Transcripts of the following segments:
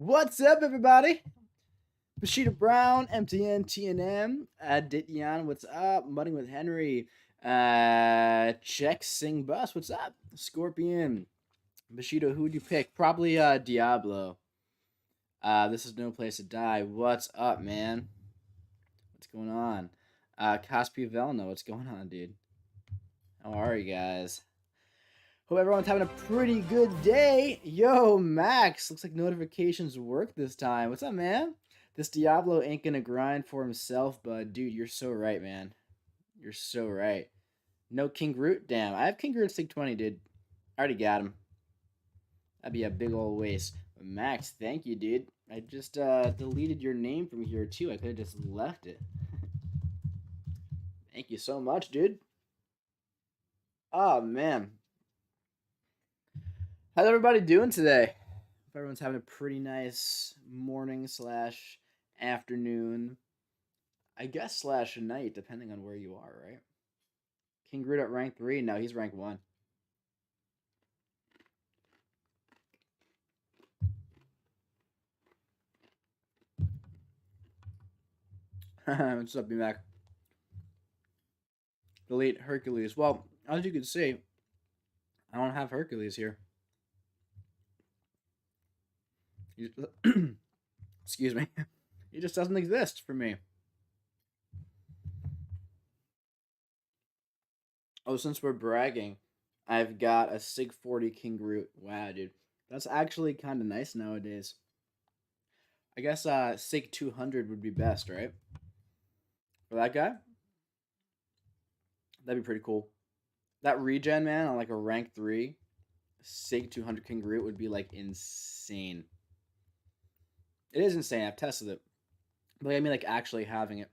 What's up, everybody? Bashida Brown, MTN, TNM, Adityan, what's up? Mudding with Henry, Check Sing Bus, what's up? Scorpion, Bashida, who'd you pick? Probably Diablo. This is no place to die. What's up, man? What's going on? Caspi Velno, what's going on, dude? How are you guys? Hope everyone's having a pretty good day. Yo, Max. Looks like notifications work this time. What's up, man? This Diablo ain't gonna grind for himself, but dude, you're so right, man. You're so right. No King Groot? Damn, I have King Groot Sig 20, dude. I already got him. That'd be a big old waste. But Max, thank you, dude. I just deleted your name from here, too. I could have just left it. Thank you so much, dude. Oh, man. How's everybody doing today? Hope everyone's having a pretty nice morning slash afternoon. I guess slash night, depending on where you are, right? King Groot at rank 3? No, he's rank 1. What's up, B-Mac? Delete Hercules. Well, as you can see, I don't have Hercules here. Excuse me. He just doesn't exist for me. Oh, since we're bragging, I've got a Sig 40 King Groot. Wow, dude. That's actually kind of nice nowadays. I guess Sig 200 would be best, right? For that guy? That'd be pretty cool. That regen, man, on like a rank 3, Sig 200 King Groot would be like insane. It is insane. I've tested it. But I mean, like, actually having it.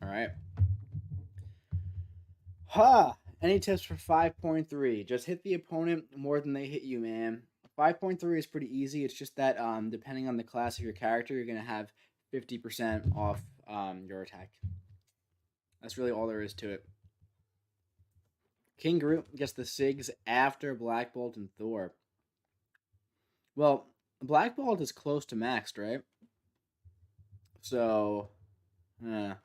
All right. Huh. Any tips for 5.3? Just hit the opponent more than they hit you, man. 5.3 is pretty easy. It's just that depending on the class of your character, you're going to have 50% off your attack. That's really all there is to it. King Groot gets the SIGs after Black Bolt and Thor. Well, Black Bolt is close to maxed, right? So, I'd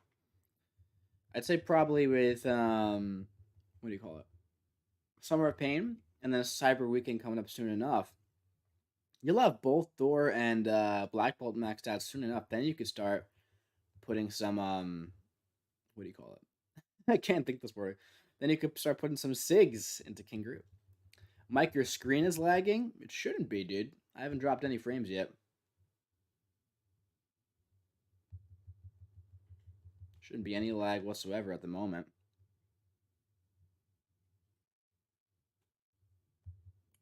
say probably with what do you call it? Summer of Pain, and then Cyber Weekend coming up soon enough. You'll have both Thor and Black Bolt maxed out soon enough. Then you could start putting some what do you call it? I can't think this word. Then you could start putting some SIGs into King Groot. Mike, your screen is lagging? It shouldn't be, dude. I haven't dropped any frames yet. Shouldn't be any lag whatsoever at the moment.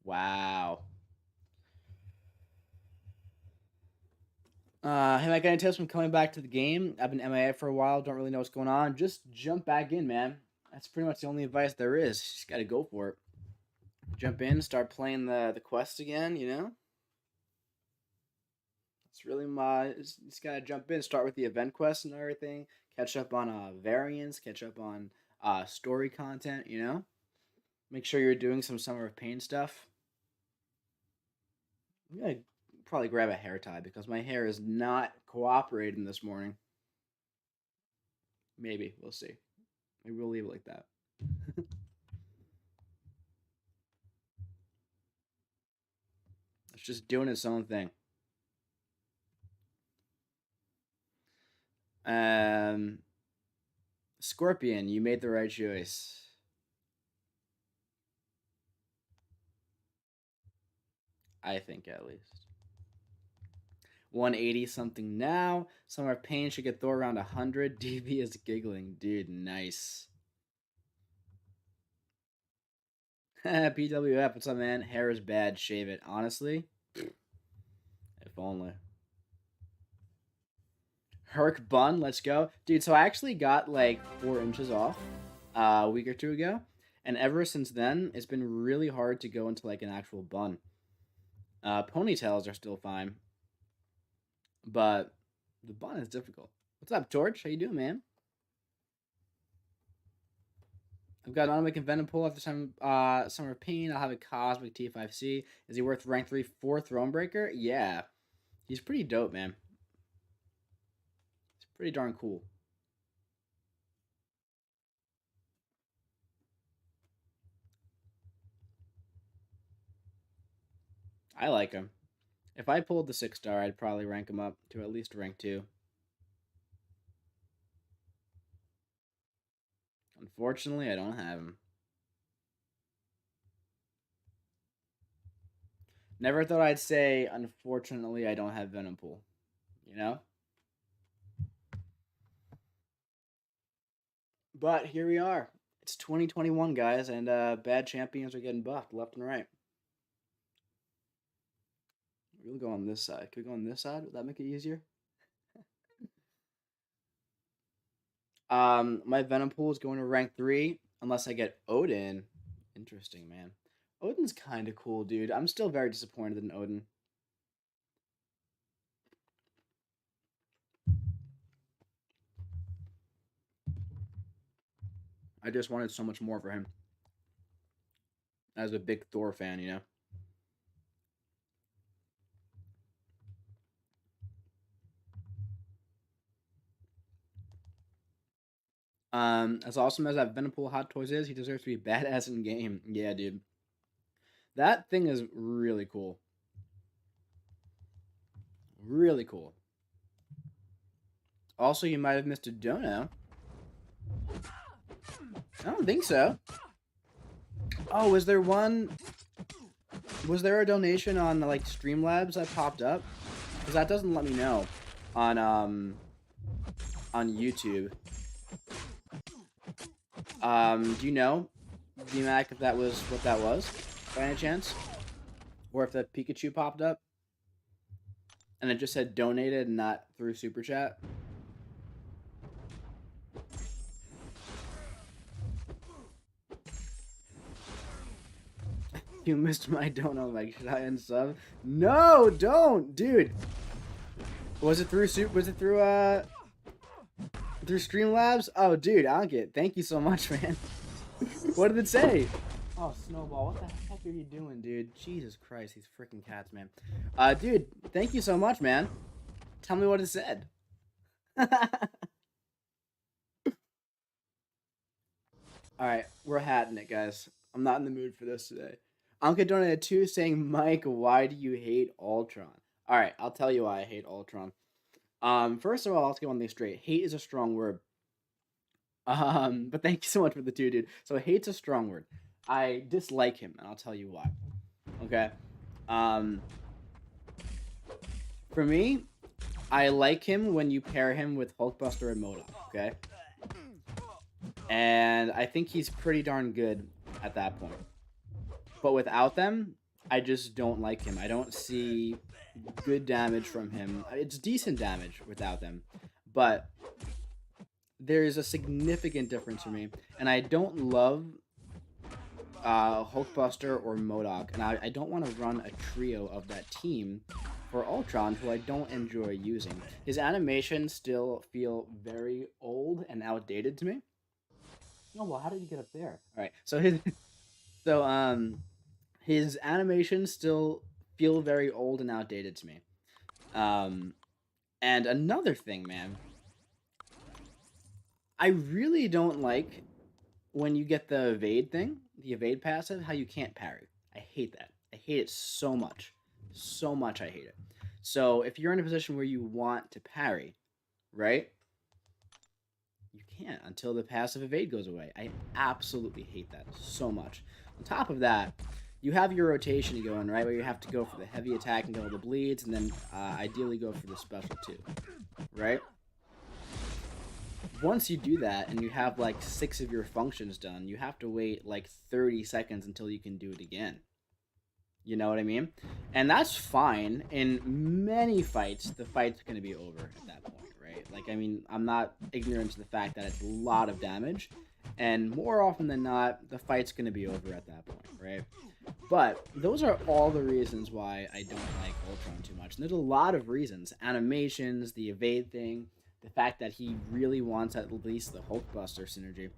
Wow. Hey, Mike, any tips from coming back to the game? I've been MIA for a while, don't really know what's going on. Just jump back in, man. That's pretty much the only advice there is. Just gotta go for it. Jump in, start playing the quest again, you know? It's really just gotta jump in, start with the event quest and everything, catch up on variants, catch up on story content, you know? Make sure you're doing some Summer of Pain stuff. I'm gonna probably grab a hair tie because my hair is not cooperating this morning. Maybe. We'll see. Maybe we'll leave it like that. It's just doing its own thing. Scorpion, you made the right choice. I think, at least. 180 something now. Summer of Pain should get Thor around 100. DB is giggling. Dude, nice. PWF, what's up, man? Hair is bad. Shave it. Honestly, if only. Herc Bun, let's go. Dude, so I actually got like 4 inches off a week or two ago. And ever since then, it's been really hard to go into like an actual bun. Ponytails are still fine, but the bun is difficult. What's up, Torch? How you doing, man? I've got an automatic Venompool after some Summer of Pain. I'll have a Cosmic T5C. Is he worth rank 3 4 Thronebreaker? Yeah. He's pretty dope, man. He's pretty darn cool. I like him. If I pulled the 6-star, I'd probably rank him up to at least rank 2. Unfortunately, I don't have him. Never thought I'd say, unfortunately, I don't have Venompool. You know? But here we are. It's 2021, guys, and bad champions are getting buffed left and right. We'll go on this side. Could we go on this side? Would that make it easier? My Venompool is going to rank 3 unless I get Odin. Interesting, man. Odin's kind of cool, dude. I'm still very disappointed in Odin. I just wanted so much more for him. As a big Thor fan, you know? As awesome as that Venompool Hot Toys is, he deserves to be badass in game. Yeah, dude. That thing is really cool. Really cool. Also, you might have missed a dono. I don't think so. Oh, was there one? Was there a donation on like Streamlabs that popped up? Because that doesn't let me know on YouTube. Do you know, Mcoc, if that was what that was, by any chance? Or if the Pikachu popped up and it just said donated and not through Super Chat? You missed my dono, like, should I unsub? No, don't, dude. Was it through through Streamlabs? Oh, dude, I don't get it. Thank you so much, man. What did it say? Oh, Snowball, what the heck are you doing, dude? Jesus Christ, these freaking cats, man. Dude, thank you so much, man. Tell me what it said. Alright, we're hatting it, guys. I'm not in the mood for this today. Anka donated 2 saying, Mike, why do you hate Ultron? Alright, I'll tell you why I hate Ultron. First of all, let's get one thing straight. Hate is a strong word. But thank you so much for the 2, dude. So hate's a strong word. I dislike him, and I'll tell you why. Okay? For me, I like him when you pair him with Hulkbuster and Mcoc, okay? And I think he's pretty darn good at that point. But without them, I just don't like him. I don't see good damage from him. It's decent damage without them, but there's a significant difference for me. And I don't love Hulkbuster or Mcoc, and I don't want to run a trio of that team for Ultron, who I don't enjoy using. His animations still feel very old and outdated to me. Oh, well, how did you get up there? All right, so his animations still feel very old and outdated to me. And another thing, man, I really don't like when you get the evade thing, the evade passive, how you can't parry. I hate that. I hate it so much. So much I hate it. So if you're in a position where you want to parry, right? You can't until the passive evade goes away. I absolutely hate that so much. On top of that, you have your rotation going, right? Where you have to go for the heavy attack and get all the bleeds, and then ideally go for the special too, right? Once you do that and you have like 6 of your functions done, you have to wait like 30 seconds until you can do it again. You know what I mean? And that's fine. In many fights, the fight's going to be over at that point, right? Like, I mean, I'm not ignorant to the fact that it's a lot of damage, And more often than not, the fight's going to be over at that point, right? But those are all the reasons why I don't like Ultron too much. And there's a lot of reasons. Animations, the evade thing, the fact that he really wants at least the Hulkbuster synergy.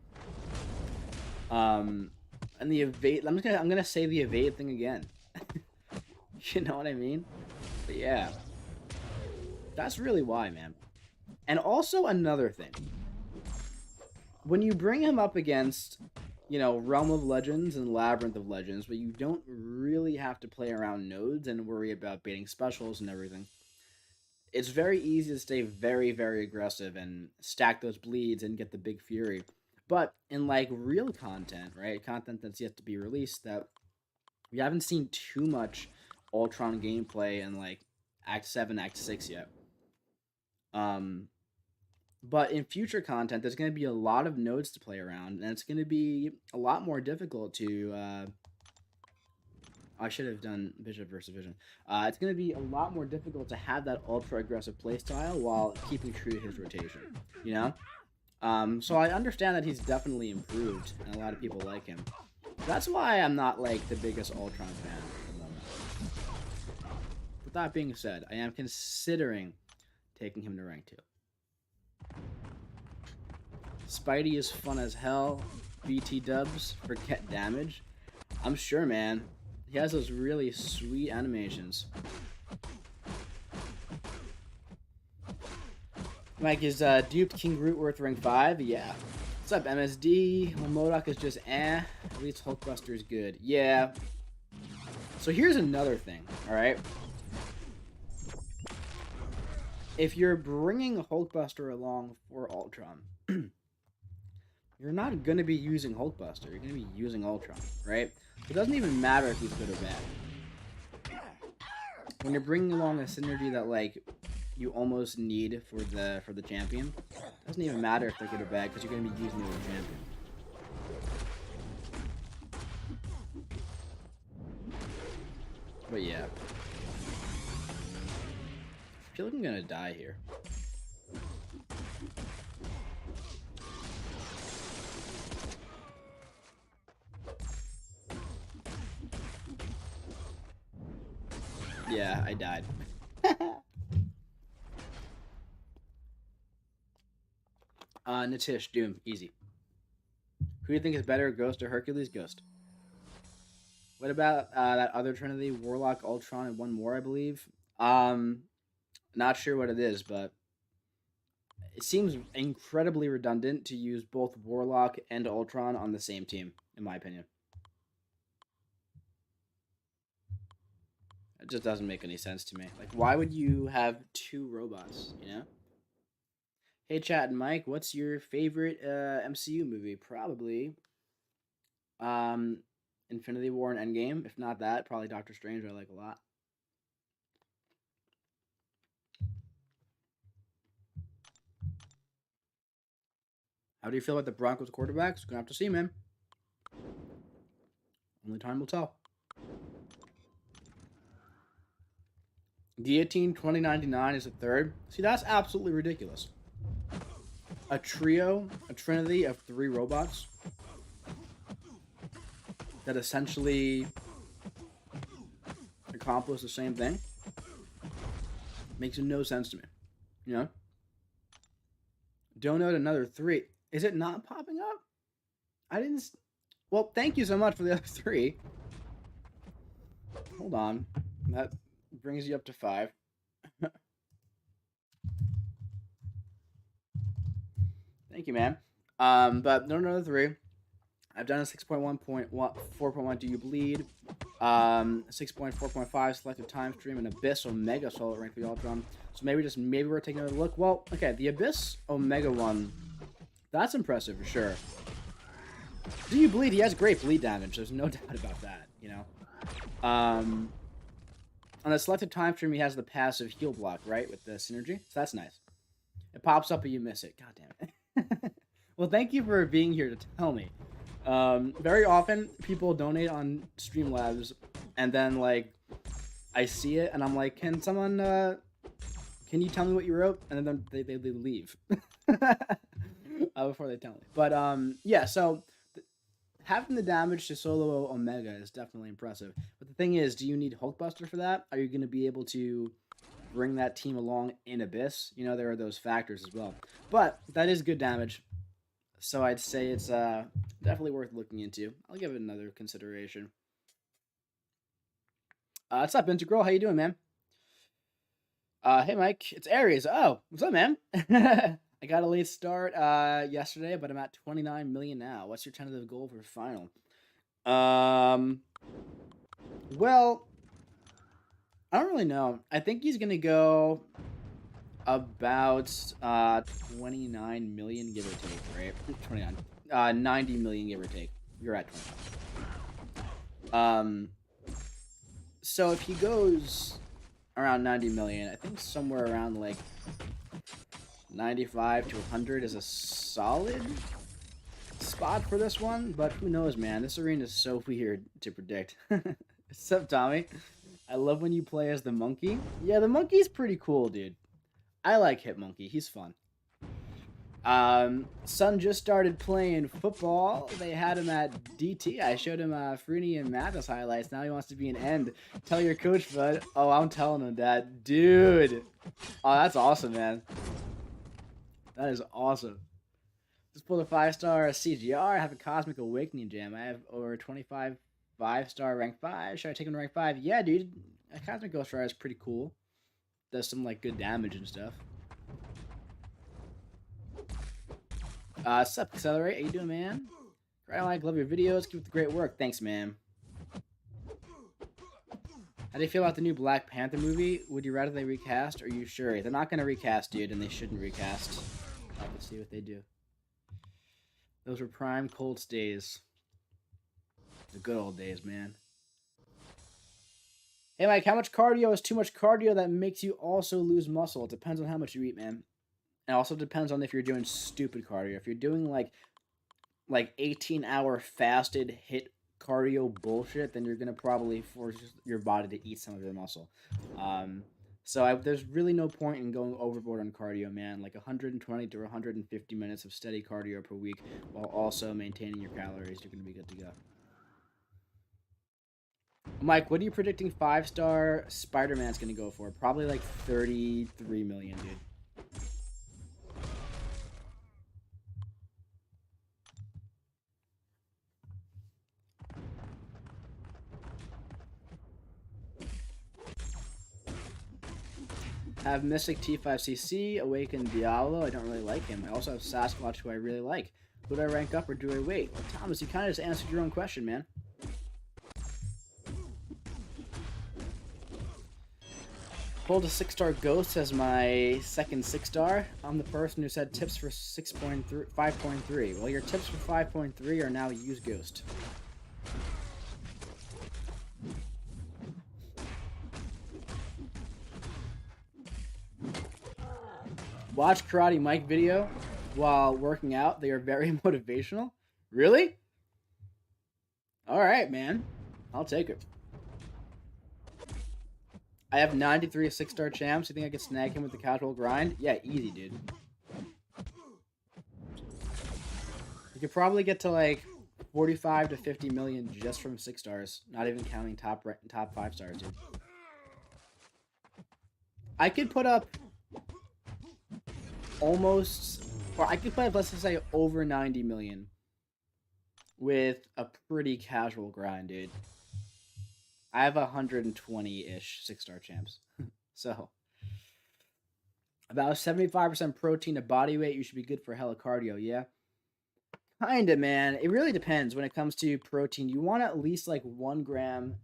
And the evade, I'm gonna say the evade thing again. You know what I mean? But yeah. That's really why, man. And also another thing. When you bring him up against, you know, Realm of Legends and Labyrinth of Legends, but you don't really have to play around nodes and worry about baiting specials and everything, it's very easy to stay very, very aggressive and stack those bleeds and get the big fury. But in, like, real content, right, content that's yet to be released, that we haven't seen too much Ultron gameplay in, like, Act 7, Act 6 yet. But in future content, there's going to be a lot of nodes to play around, and it's going to be a lot more difficult to... I should have done Bishop versus Vision. It's going to be a lot more difficult to have that ultra-aggressive playstyle while keeping true to his rotation, you know? So I understand that he's definitely improved, and a lot of people like him. That's why I'm not, like, the biggest Ultron fan at the moment. With that being said, I am considering taking him to rank 2. Spidey is fun as hell. BT dubs, forget damage. I'm sure, man. He has those really sweet animations. Mike, is duped King Groot worth rank 5? Yeah. What's up, MSD? Well, Mcoc is just At least Hulkbuster is good. Yeah. So here's another thing, alright? If you're bringing Hulkbuster along for Ultron, you're not going to be using Hulkbuster. You're going to be using Ultron, right? It doesn't even matter if he's good or bad. When you're bringing along a synergy that, like, you almost need for the champion, it doesn't even matter if they're good or bad because you're going to be using the other champion. But yeah. I feel like I'm going to die here. Yeah, I died. Natish, Doom, easy. Who do you think is better, Ghost or Hercules? Ghost. What about that other Trinity, Warlock, Ultron, and one more, I believe? Not sure what it is, but it seems incredibly redundant to use both Warlock and Ultron on the same team, in my opinion. It just doesn't make any sense to me. Like, why would you have 2 robots, you know? Hey, chat and Mike, what's your favorite MCU movie? Probably Infinity War and Endgame. If not that, probably Doctor Strange I like a lot. How do you feel about the Broncos quarterbacks? Gonna have to see, man. Only time will tell. Guillotine 2099 is a third. See, that's absolutely ridiculous. A trinity of 3 robots that essentially accomplish the same thing makes no sense to me. You know? Donate another 3. Is it not popping up? I didn't... Well, thank you so much for the other 3. Hold on. That brings you up to 5. Thank you, man. But no, another 3. I've done a 6.1.4.1 Do You Bleed, 6.4.5 Selective Time Stream, and Abyss Omega Solo rank for the Ultron. So maybe we're taking another look. Well, okay, the Abyss Omega one, that's impressive for sure. Do You Bleed? He has great bleed damage. There's no doubt about that, you know. On the Selective Time Stream, he has the passive heal block, right, with the synergy. So that's nice. It pops up, but you miss it. God damn it. Well, thank you for being here to tell me. Very often, people donate on Streamlabs, and then, like, I see it, and I'm like, can someone, can you tell me what you wrote? And then they leave. before they tell me. But yeah. So having the damage to solo Omega is definitely impressive. But the thing is, do you need Hulkbuster for that? Are you going to be able to bring that team along in Abyss? You know, there are those factors as well. But that is good damage. So I'd say it's definitely worth looking into. I'll give it another consideration. What's up, Integral? How you doing, man? Hey, Mike. It's Aries. Oh, what's up, man? I got a late start yesterday, but I'm at 29 million now. What's your tentative goal for final? Well, I don't really know. I think he's gonna go about 29 million, give or take, right? 29. 90 million, give or take. You're at 25. So if he goes around 90 million, I think somewhere around like 95 to 100 is a solid spot for this one, but who knows, man. This arena is so weird to predict. What's up, Tommy? I love when you play as the monkey. Yeah, the monkey's pretty cool, dude. I like Hit Monkey. He's fun. Son just started playing football. They had him at DT. I showed him Freeney and Mathis highlights. Now he wants to be an end. Tell your coach, bud. Oh, I'm telling him that. Dude. Oh, that's awesome, man. That is awesome. Just pulled a 5-star CGR. I have a Cosmic Awakening Gem. I have over 25 5-star rank 5. Should I take him to rank 5? Yeah, dude. A Cosmic Ghost Rider is pretty cool. Does some like good damage and stuff. Sup, Accelerate? How you doing, man? I love your videos. Keep up the great work. Thanks, man. How do you feel about the new Black Panther movie? Would you rather they recast? Or are you sure? They're not going to recast, dude, and they shouldn't recast. Let's see what they do. Those were prime Colts days. The good old days, man. Hey, Mike, how much cardio is too much cardio that makes you also lose muscle? It depends on how much you eat, man. It also depends on if you're doing stupid cardio. If you're doing like 18-hour fasted hit cardio bullshit, then you're gonna probably force your body to eat some of your muscle. So there's really no point in going overboard on cardio, man. Like 120 to 150 minutes of steady cardio per week while also maintaining your calories. You're gonna be good to go. Mike, what are you predicting 5-star Spider-Man's gonna go for? Probably like 33 million, dude. Have Mystic T5CC, Awakened Diablo. I don't really like him. I also have Sasquatch, who I really like. Would I rank up or do I wait? Well, Thomas, you kind of just answered your own question, man. Pulled a 6-star Ghost as my second 6-star. I'm the person who said tips for 5.3. Well, your tips for 5.3 are now use Ghost. Watch Karate Mike video while working out. They are very motivational. Really? Alright, man. I'll take it. I have 93 6-star champs. You think I could snag him with the casual grind? Yeah, easy, dude. You could probably get to like 45 to 50 million just from 6-stars. Not even counting top 5 stars, dude. I could put up almost, or I could put up, let's just say, over 90 million with a pretty casual grind, dude. I have 120-ish 6-star champs. So, about 75% protein to body weight, you should be good for hella cardio, yeah? Kinda, man. It really depends when it comes to protein. You want at least like 1 gram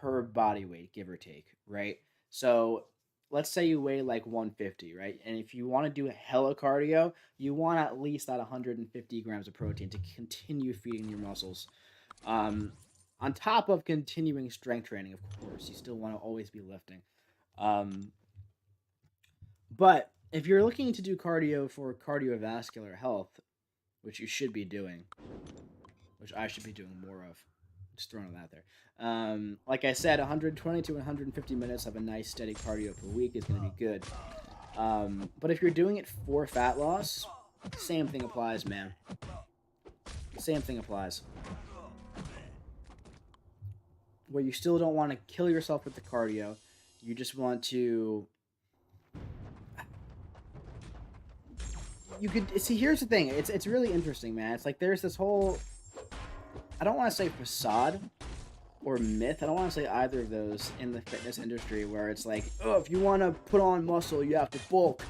per body weight, give or take, right? So, let's say you weigh like 150, right? And if you want to do hella cardio, you want at least that 150 grams of protein to continue feeding your muscles. On top of continuing strength training, of course, you still want to always be lifting. But if you're looking to do cardio for cardiovascular health, which you should be doing, which I should be doing more of, just throwing it out there. Like I said, 120 to 150 minutes of a nice steady cardio per week is going to be good. But if you're doing it for fat loss, Same thing applies, man. Same thing applies. Where you still don't want to kill yourself with the cardio. You just want to... You could... See, here's the thing. It's really interesting, man. It's like there's this whole... I don't want to say facade or myth. I don't want to say either of those in the fitness industry where it's like, oh, if you want to put on muscle, you have to bulk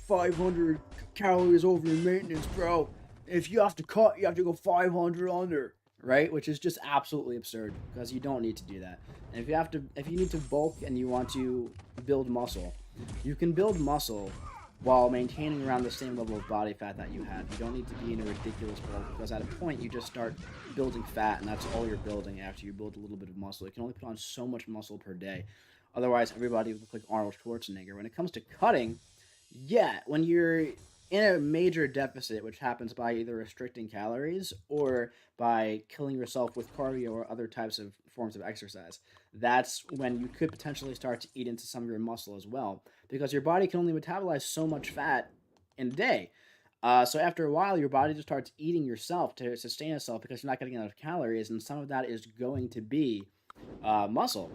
500 calories over your maintenance, bro. If you have to cut, you have to go 500 under, right? Which is just absolutely absurd because you don't need to do that. And if you need to bulk and you want to build muscle, you can build muscle while maintaining around the same level of body fat that you have. You don't need to be in a ridiculous bulk because at a point you just start building fat and that's all you're building after you build a little bit of muscle. You can only put on so much muscle per day. Otherwise, everybody would look like Arnold Schwarzenegger. When it comes to cutting, yeah, when you're in a major deficit, which happens by either restricting calories or by killing yourself with cardio or other types of forms of exercise, that's when you could potentially start to eat into some of your muscle as well, because your body can only metabolize so much fat in a day. So after a while, your body just starts eating yourself to sustain itself because you're not getting enough calories, and some of that is going to be muscle.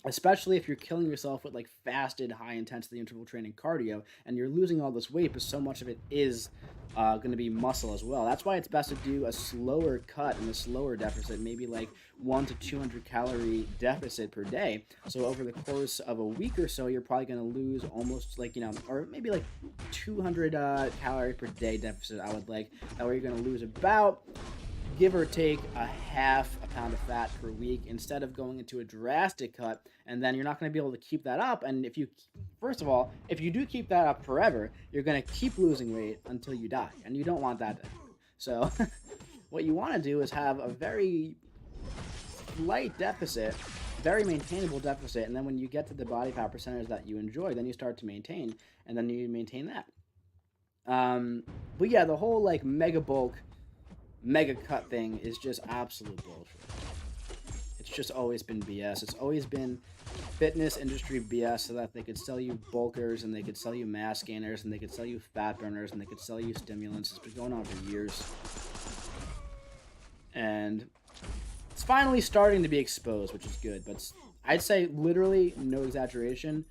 Especially if you're killing yourself with like fasted, high-intensity interval training cardio, and you're losing all this weight, but so much of it is going to be muscle as well. That's why it's best to do a slower cut and a slower deficit, maybe like 100 to 200 calorie deficit per day. So over the course of a week or so, you're probably going to lose almost like, or maybe like 200 calories per day deficit. I would like that way you're going to lose about, give or take, a half a pound of fat per week instead of going into a drastic cut, and then you're not going to be able to keep that up. And if you, first of all, if you do keep that up forever, you're going to keep losing weight until you die, and you don't want that to happen. So what you want to do is have a very light deficit, very maintainable deficit, and then when you get to the body fat percentage that you enjoy, then you start to maintain, and then you maintain that. But yeah, the whole like mega bulk, mega cut thing is just absolute bullshit. It's just always been BS. It's always been fitness industry BS so that they could sell you bulkers and they could sell you mass gainers and they could sell you fat burners and they could sell you stimulants. It's been going on for years. And it's finally starting to be exposed, which is good. But I'd say literally, no exaggeration,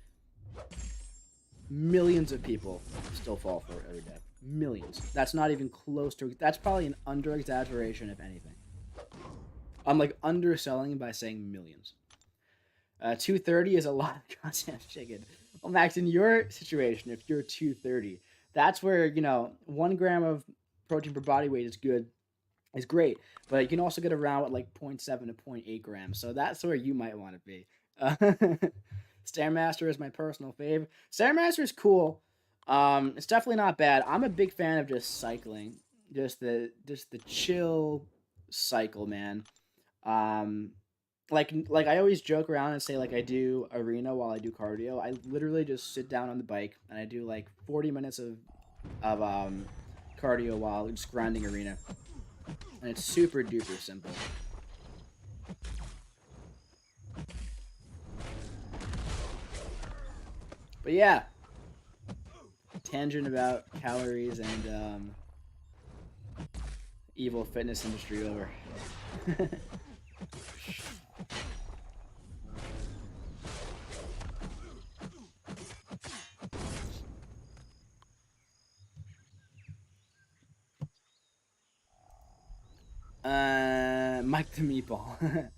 millions of people still fall for it every day. Millions. That's not even close to... That's probably an under-exaggeration, if anything. I'm, like, underselling by saying millions. 230 is a lot of goddamn chicken. Well, Max, in your situation, if you're 230, that's where, 1 gram of protein per body weight is good. Is great. But you can also get around at, like, 0.7 to 0.8 grams. So that's where you might want to be. Stairmaster is my personal fave. Stairmaster is cool. It's definitely not bad. I'm a big fan of just cycling, just the chill cycle, man. Like I always joke around and say like I do arena while I do cardio. I literally just sit down on the bike and I do like 40 minutes of cardio while just grinding arena, and it's super duper simple. But yeah. Tangent about calories and evil fitness industry over. Mike the Meatball.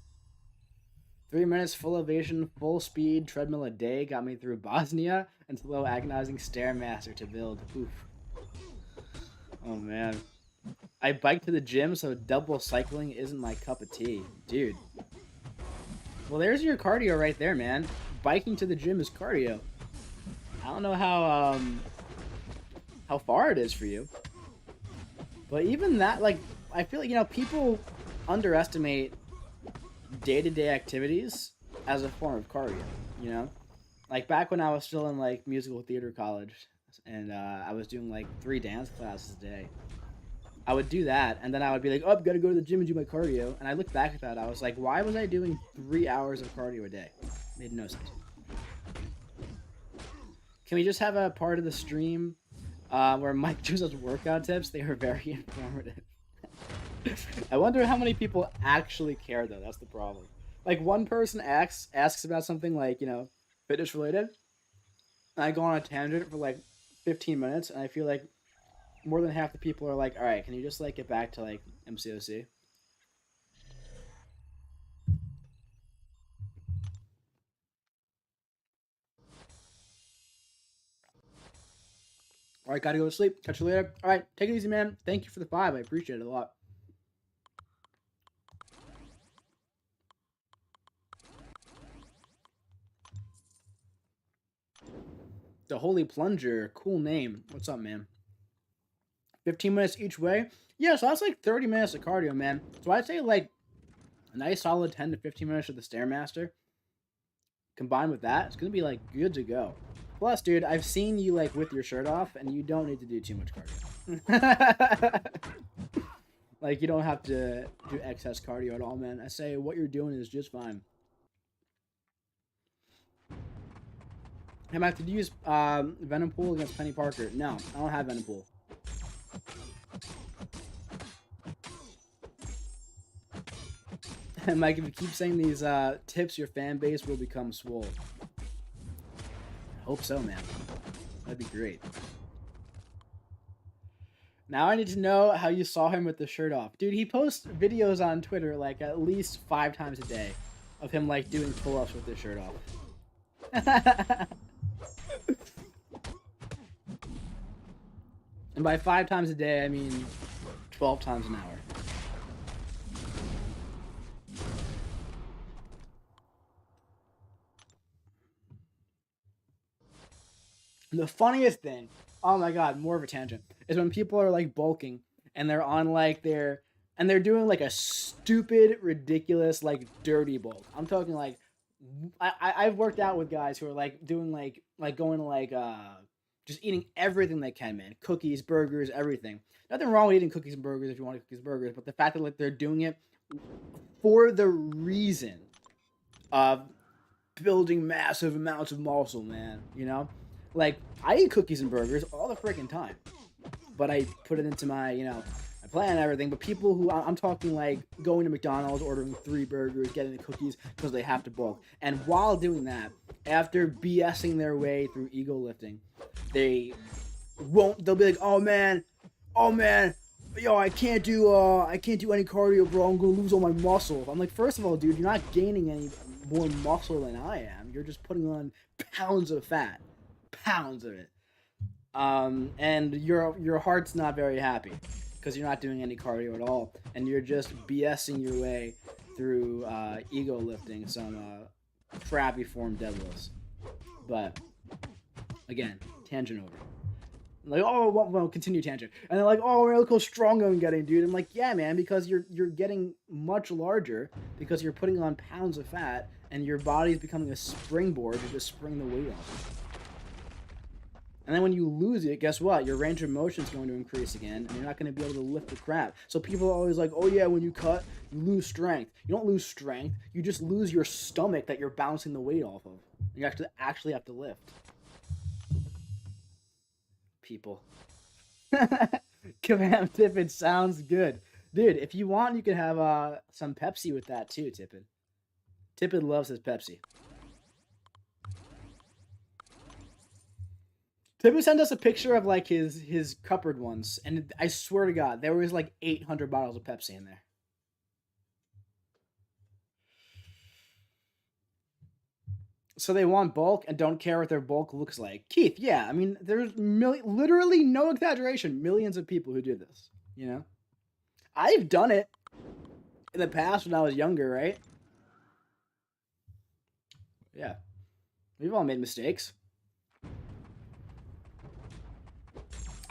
3 minutes full elevation, full speed, treadmill a day got me through Bosnia and slow agonizing Stairmaster to build. Oof. Oh man. I bike to the gym, so double cycling isn't my cup of tea. Dude. Well, there's your cardio right there, man. Biking to the gym is cardio. I don't know how far it is for you. But even that, like, I feel like, people underestimate day-to-day activities as a form of cardio, like back when I was still in like musical theater college and I was doing like 3 dance classes a day, I would do that and then I would be like, oh, I've got to go to the gym and do my cardio, and I look back at that, I was like, why was I doing 3 hours of cardio a day? It made no sense. Can we just have a part of the stream where Mike gives us workout tips. They are very informative. I wonder how many people actually care, though. That's the problem. Like, one person asks about something like, fitness related, and I go on a tangent for like 15 minutes, and I feel like more than half the people are like, all right, can you just like get back to like MCOC? All right, gotta go to sleep. Catch you later. All right, take it easy, man. Thank you for the 5. I appreciate it a lot. The Holy Plunger. Cool name. What's up, man? 15 minutes each way? Yeah, so that's like 30 minutes of cardio, man. So I'd say like a nice solid 10 to 15 minutes of the Stairmaster. Combined with that, it's going to be like good to go. Plus, dude, I've seen you like with your shirt off, and you don't need to do too much cardio. Like, you don't have to do excess cardio at all, man. I say what you're doing is just fine. Hey, Matt, did you use Venom Pool against Penny Parker? No, I don't have Venom Pool. And Mike, if you keep saying these tips, your fan base will become swole. Hope so, man. That'd be great. Now I need to know how you saw him with the shirt off. Dude, he posts videos on Twitter like at least 5 times a day of him like doing pull-ups with his shirt off. And by 5 times a day, I mean 12 times an hour. The funniest thing, oh my god, more of a tangent, is when people are like bulking and they're on like and they're doing like a stupid, ridiculous, like dirty bulk. I'm talking like I've worked out with guys who are like doing like going to like just eating everything they can, man. Cookies, burgers, everything. Nothing wrong with eating cookies and burgers if you want cookies and burgers, but the fact that like they're doing it for the reason of building massive amounts of muscle, man, Like, I eat cookies and burgers all the freaking time, but I put it into my, my plan and everything. But people who, I'm talking like going to McDonald's, ordering 3 burgers, getting the cookies because they have to bulk. And while doing that, after BSing their way through ego lifting, they'll be like, oh man, yo, I can't do any cardio, bro. I'm gonna lose all my muscle. I'm like, first of all, dude, you're not gaining any more muscle than I am. You're just putting on pounds of fat. Pounds of it. And your heart's not very happy because you're not doing any cardio at all, and you're just BSing your way through ego lifting some crappy form deadlifts. But again, tangent over. Like, oh, well, continue tangent, and they're like, oh, look how strong I'm getting, dude. I'm like, yeah, man, because you're getting much larger because you're putting on pounds of fat, and your body's becoming a springboard to just spring the weight off. And then when you lose it, guess what? Your range of motion is going to increase again, and you're not going to be able to lift the crap. So people are always like, oh yeah, when you cut, you lose strength. You don't lose strength. You just lose your stomach that you're bouncing the weight off of. You actually have to lift. People. Kabam Tippin sounds good. Dude, if you want, you can have some Pepsi with that too, Tippin. Tippin loves his Pepsi. Tippin sent us a picture of like his cupboard ones, and I swear to God, there was like 800 bottles of Pepsi in there. So they want bulk and don't care what their bulk looks like. Keith, yeah, I mean, there's literally no exaggeration, millions of people who do this, I've done it in the past when I was younger, right? Yeah. We've all made mistakes.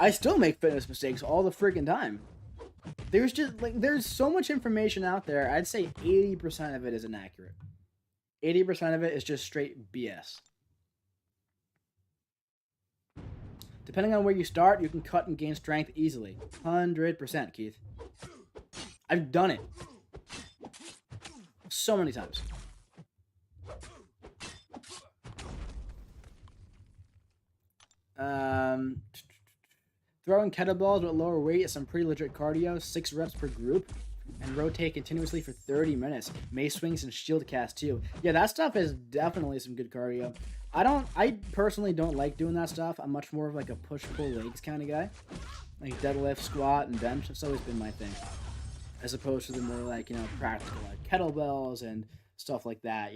I still make fitness mistakes all the freaking time. There's so much information out there. I'd say 80% of it is inaccurate. 80% of it is just straight BS. Depending on where you start, you can cut and gain strength easily. 100%, Keith. I've done it. So many times. Throwing kettlebells with lower weight is some pretty legit cardio. 6 reps per group. And rotate continuously for 30 minutes. Mace swings and shield cast too. Yeah, that stuff is definitely some good cardio. I personally don't like doing that stuff. I'm much more of like a push-pull legs kind of guy. Like deadlift, squat, and bench. That's always been my thing. As opposed to the more like, practical like kettlebells and stuff like that,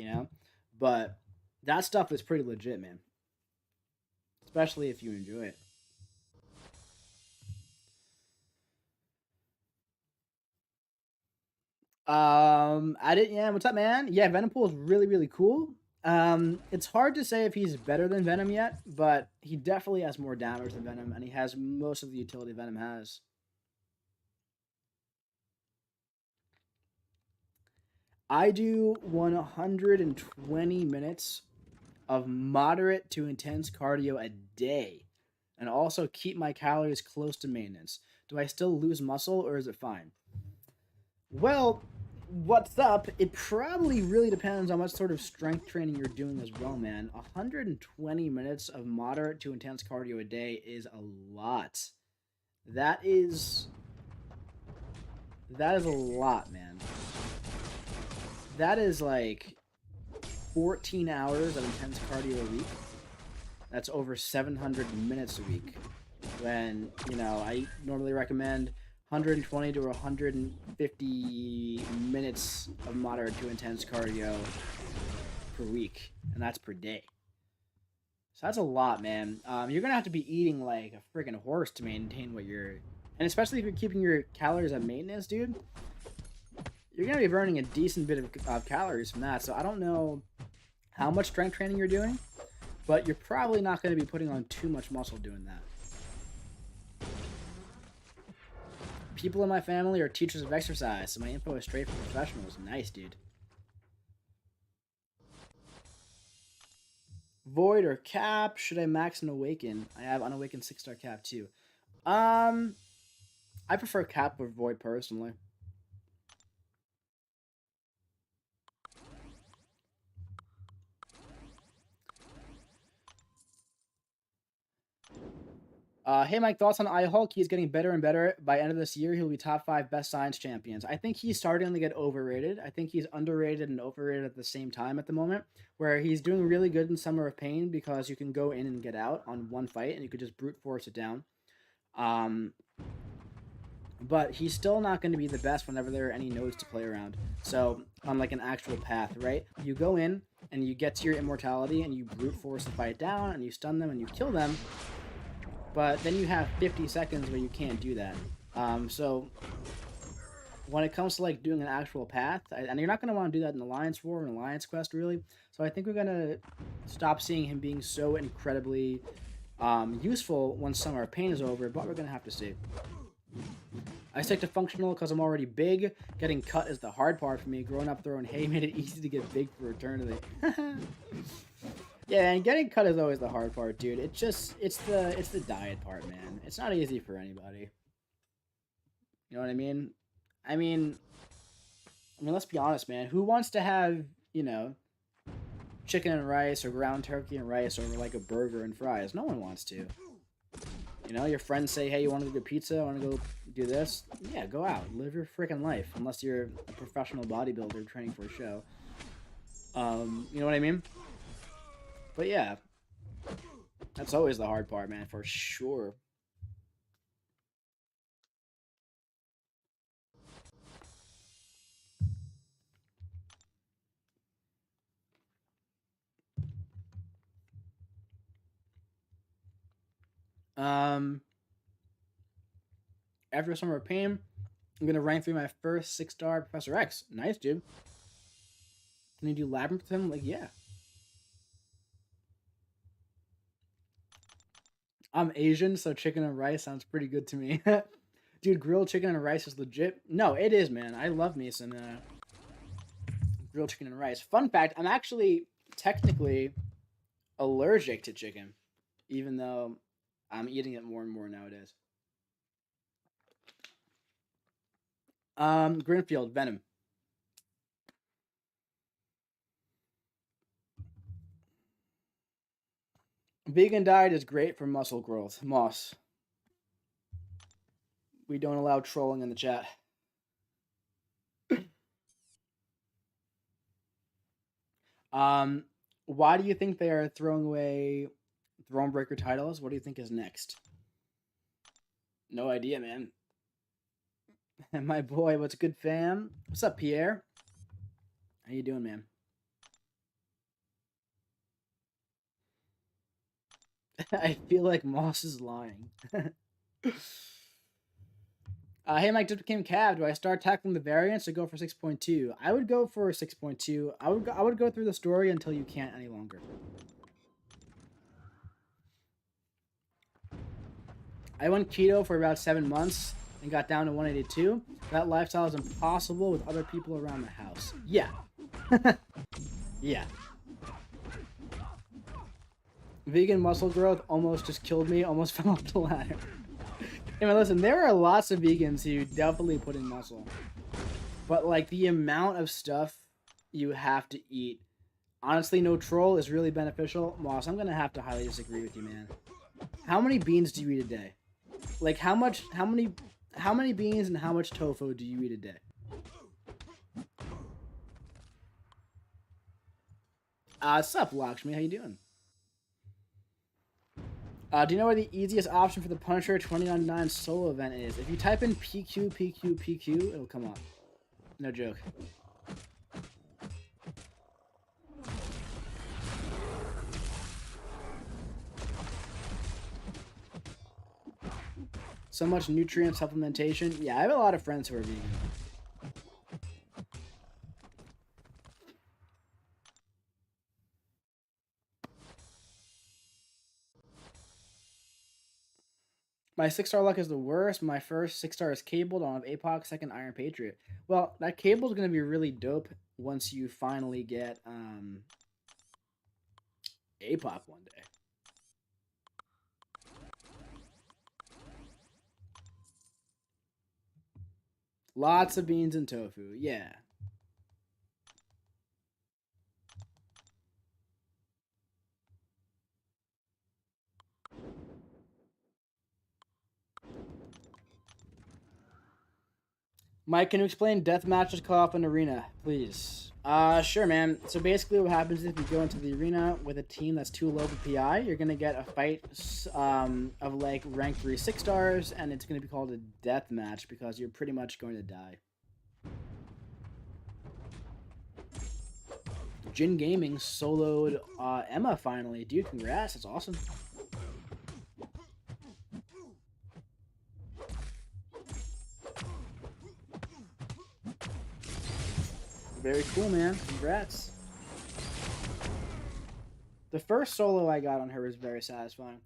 But that stuff is pretty legit, man. Especially if you enjoy it. Yeah, what's up, man? Yeah, Venompool is really, really cool. It's hard to say if he's better than Venom yet, but he definitely has more damage than Venom, and he has most of the utility Venom has. I do 120 minutes of moderate to intense cardio a day, and also keep my calories close to maintenance. Do I still lose muscle, or is it fine? Well, what's up? It probably really depends on what sort of strength training you're doing as well, man. 120 minutes of moderate to intense cardio a day is a lot. That is that is a lot, man. That is like 14 hours of intense cardio a week. That's over 700 minutes a week. When, I normally recommend 120 to 150 minutes of moderate to intense cardio per week, and that's per day. So that's a lot, man. You're gonna have to be eating like a freaking horse to maintain what you're, and especially if you're keeping your calories at maintenance, dude. You're gonna be burning a decent bit of calories from that. So I don't know how much strength training you're doing, but you're probably not gonna be putting on too much muscle doing that. People in my family are teachers of exercise, so my info is straight from professionals. Nice, dude. Void or cap? Should I max and awaken? I have unawakened 6-star cap too. Um, I prefer cap or void personally. Hey Mike, thoughts on iHulk? He's getting better and better. By end of this year, he'll be top 5 best science champions. I think he's starting to get overrated. I think he's underrated and overrated at the same time at the moment, where he's doing really good in Summer of Pain because you can go in and get out on one fight and you could just brute force it down. Um, but he's still not going to be the best whenever there are any nodes to play around. So, on like an actual path, right? You go in and you get to your immortality and you brute force the fight down and you stun them and you kill them. But then you have 50 seconds where you can't do that. So when it comes to like doing an actual path, and you're not going to want to do that in Alliance War and Alliance Quest, really. So I think we're going to stop seeing him being so incredibly useful once Summer of Pain is over, but we're going to have to see. I stick to functional because I'm already big. Getting cut is the hard part for me. Growing up throwing hay made it easy to get big for eternity. Yeah, and getting cut is always the hard part, dude. It's the diet part, man. It's not easy for anybody. You know what I mean? I mean, let's be honest, man. Who wants to have, chicken and rice or ground turkey and rice over like a burger and fries? No one wants to. Your friends say, hey, you want to go get pizza? Want to go do this? Yeah, go out. Live your freaking life. Unless you're a professional bodybuilder training for a show. You know what I mean? But yeah, that's always the hard part, man, for sure. Um, After Summer of Pain, I'm gonna rank through my first 6-star Professor X. Nice, dude. Can you do Labyrinth with him? Like, yeah. I'm Asian, so chicken and rice sounds pretty good to me. Dude, grilled chicken and rice is legit. No, it is, man. I love me some grilled chicken and rice. Fun fact, I'm actually technically allergic to chicken, even though I'm eating it more and more nowadays. Greenfield, Venom. Vegan diet is great for muscle growth. Moss. We don't allow trolling in the chat. Why do you think they are throwing away Thronebreaker titles? What do you think is next? No idea, man. My boy, what's good, fam? What's up, Pierre? How you doing, man? I feel like Moss is lying. Hey, Mike, just became Cav. Do I start tackling the variants or go for 6.2? I would go for 6.2. I would go through the story until you can't any longer. I went keto for about 7 months and got down to 182. That lifestyle is impossible with other people around the house. Yeah. Yeah. Vegan muscle growth almost just killed me. Almost fell off the ladder. I mean, listen, there are lots of vegans who definitely put in muscle. But, like, the amount of stuff you have to eat. Honestly, no troll is really beneficial. Moss, I'm going to have to highly disagree with you, man. How many beans do you eat a day? Like, how many beans and how much tofu do you eat a day? Sup, Lakshmi? How you doing? Do you know where the easiest option for the Punisher 2099 solo event is? If you type in PQ, PQ, PQ, it'll come up. No joke. So much nutrient supplementation. Yeah, I have a lot of friends who are vegan. My 6-star luck is the worst. My first 6-star is cabled. I don't have APOC, second Iron Patriot. Well, that cable is going to be really dope once you finally get APOC one day. Lots of beans and tofu, yeah. Mike, can you explain death matches caught off in arena, please? Sure, man. So basically what happens is if you go into the arena with a team that's too low for PI, you're going to get a fight of like rank 3 6-stars, and it's going to be called a death match because you're pretty much going to die. Jin Gaming soloed Emma finally. Dude, congrats. That's awesome. Very cool, man. Congrats. The first solo I got on her was very satisfying.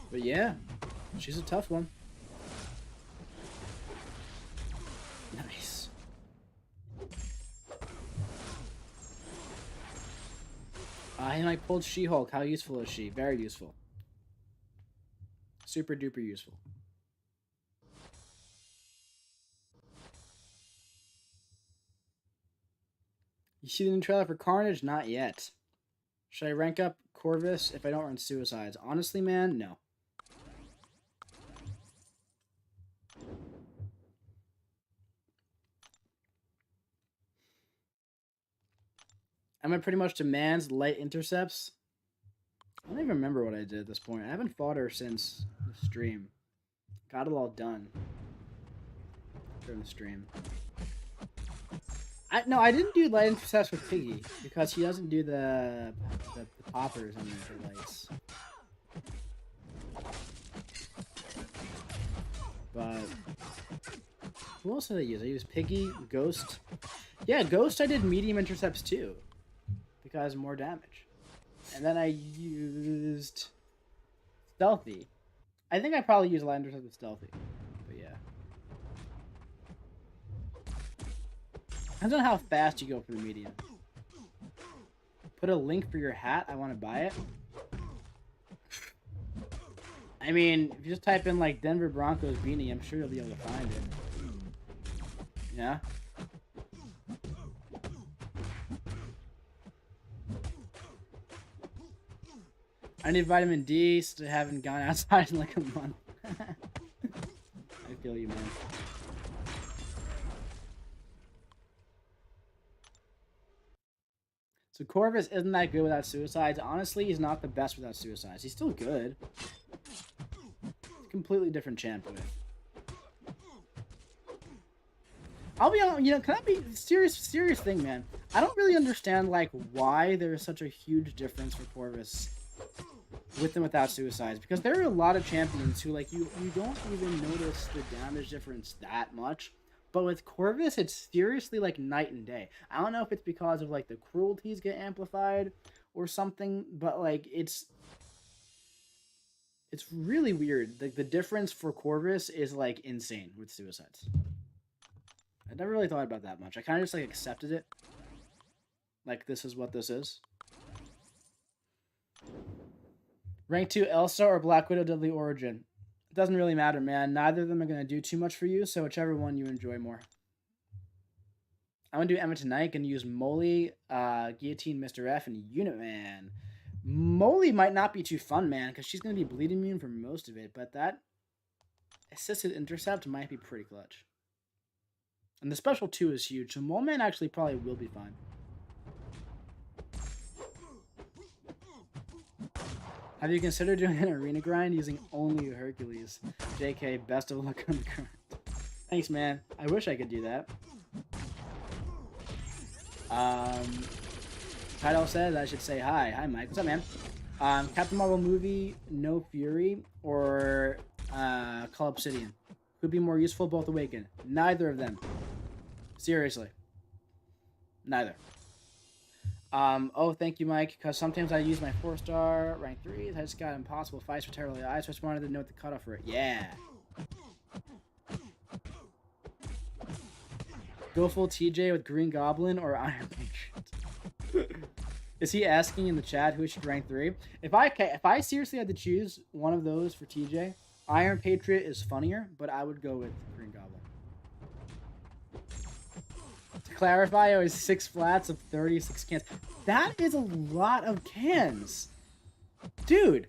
But yeah, she's a tough one. Nice. And I pulled She-Hulk. How useful is she? Very useful. Super duper useful. You see the new trailer for Carnage? Not yet. Should I rank up Corvus if I don't run Suicides? Honestly, man, no. Am I pretty much demands light intercepts? I don't even remember what I did at this point. I haven't fought her since the stream. Got it all done during the stream. No, I didn't do light intercepts with Piggy because he doesn't do the poppers on the lights. But who else did I use? I used Piggy, Ghost. Yeah, Ghost I did medium intercepts too because more damage. And then I used Stealthy. I think I probably used light intercept with Stealthy. But yeah. Depends on how fast you go for the medium. Put a link for your hat. I want to buy it. I mean, if you just type in like Denver Broncos beanie, I'm sure you'll be able to find it. Yeah. I need vitamin D, so I haven't gone outside in like a month. I feel you, man. So Corvus isn't that good without suicides. Honestly, he's not the best without suicides. He's still good. Completely different champ with. I'll be honest, you know, can I be serious thing, man? I don't really understand like why there is such a huge difference for Corvus with and without suicides, because there are a lot of champions who like you don't even notice the damage difference that much. But with Corvus, it's seriously like night and day. I don't know if it's because of like the cruelties get amplified or something, but like it's really weird. Like the difference for Corvus is like insane with suicides. I never really thought about that much. I kind of just like accepted it. Like this is what this is. Rank 2 Elsa or Black Widow Deadly Origin. It doesn't really matter, man. Neither of them are going to do too much for you, so whichever one you enjoy more. I'm going to do Emma tonight. Going to use Molly, Guillotine, Mr. F, and Unit Man. Molly might not be too fun, man, because she's going to be bleeding immune for most of it, but that assisted intercept might be pretty clutch. And the special 2 is huge, so Mole Man actually probably will be fine. Have you considered doing an arena grind using only Hercules? JK, best of luck on the current. Thanks, man. I wish I could do that. Title says I should say hi. Hi, Mike. What's up, man? Captain Marvel movie, No Fury, or Call Obsidian? Could be more useful, both Awaken. Neither of them. Seriously. Neither. Oh, thank you, Mike, because sometimes I use my 4-star rank 3s. I just got impossible fights for Terrible Eyes, so I just wanted to know what the cutoff for it. Yeah. Go full TJ with Green Goblin or Iron Patriot. Is he asking in the chat who should rank 3? If I seriously had to choose one of those for TJ, Iron Patriot is funnier, but I would go with Green Goblin. To clarify, it was 6 flats of 36 cans. That is a lot of cans. Dude.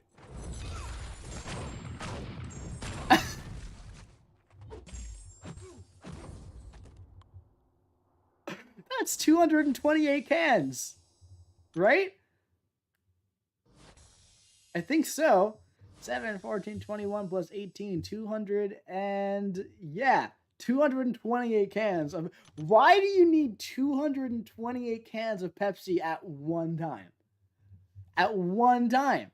That's 228 cans. Right? I think so. 7, 14, 21 plus 18, 200, and yeah. 228 cans of... Why do you need 228 cans of Pepsi at one time? At one time.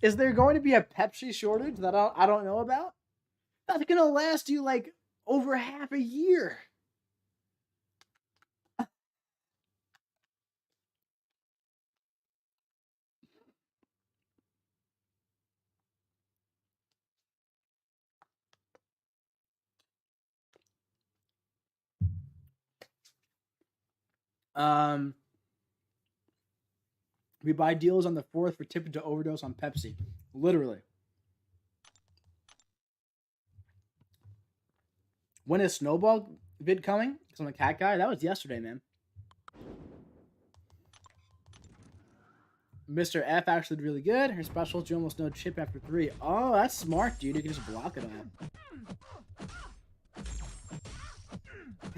Is there going to be a Pepsi shortage that I don't know about? That's going to last you like over half a year. We buy deals on the 4th for tipping to overdose on Pepsi. Literally. When is Snowball vid coming? Because I'm a cat guy. That was yesterday, man. Mr. F actually did really good. Her specials do almost no chip after 3. Oh, that's smart, dude. You can just block it up.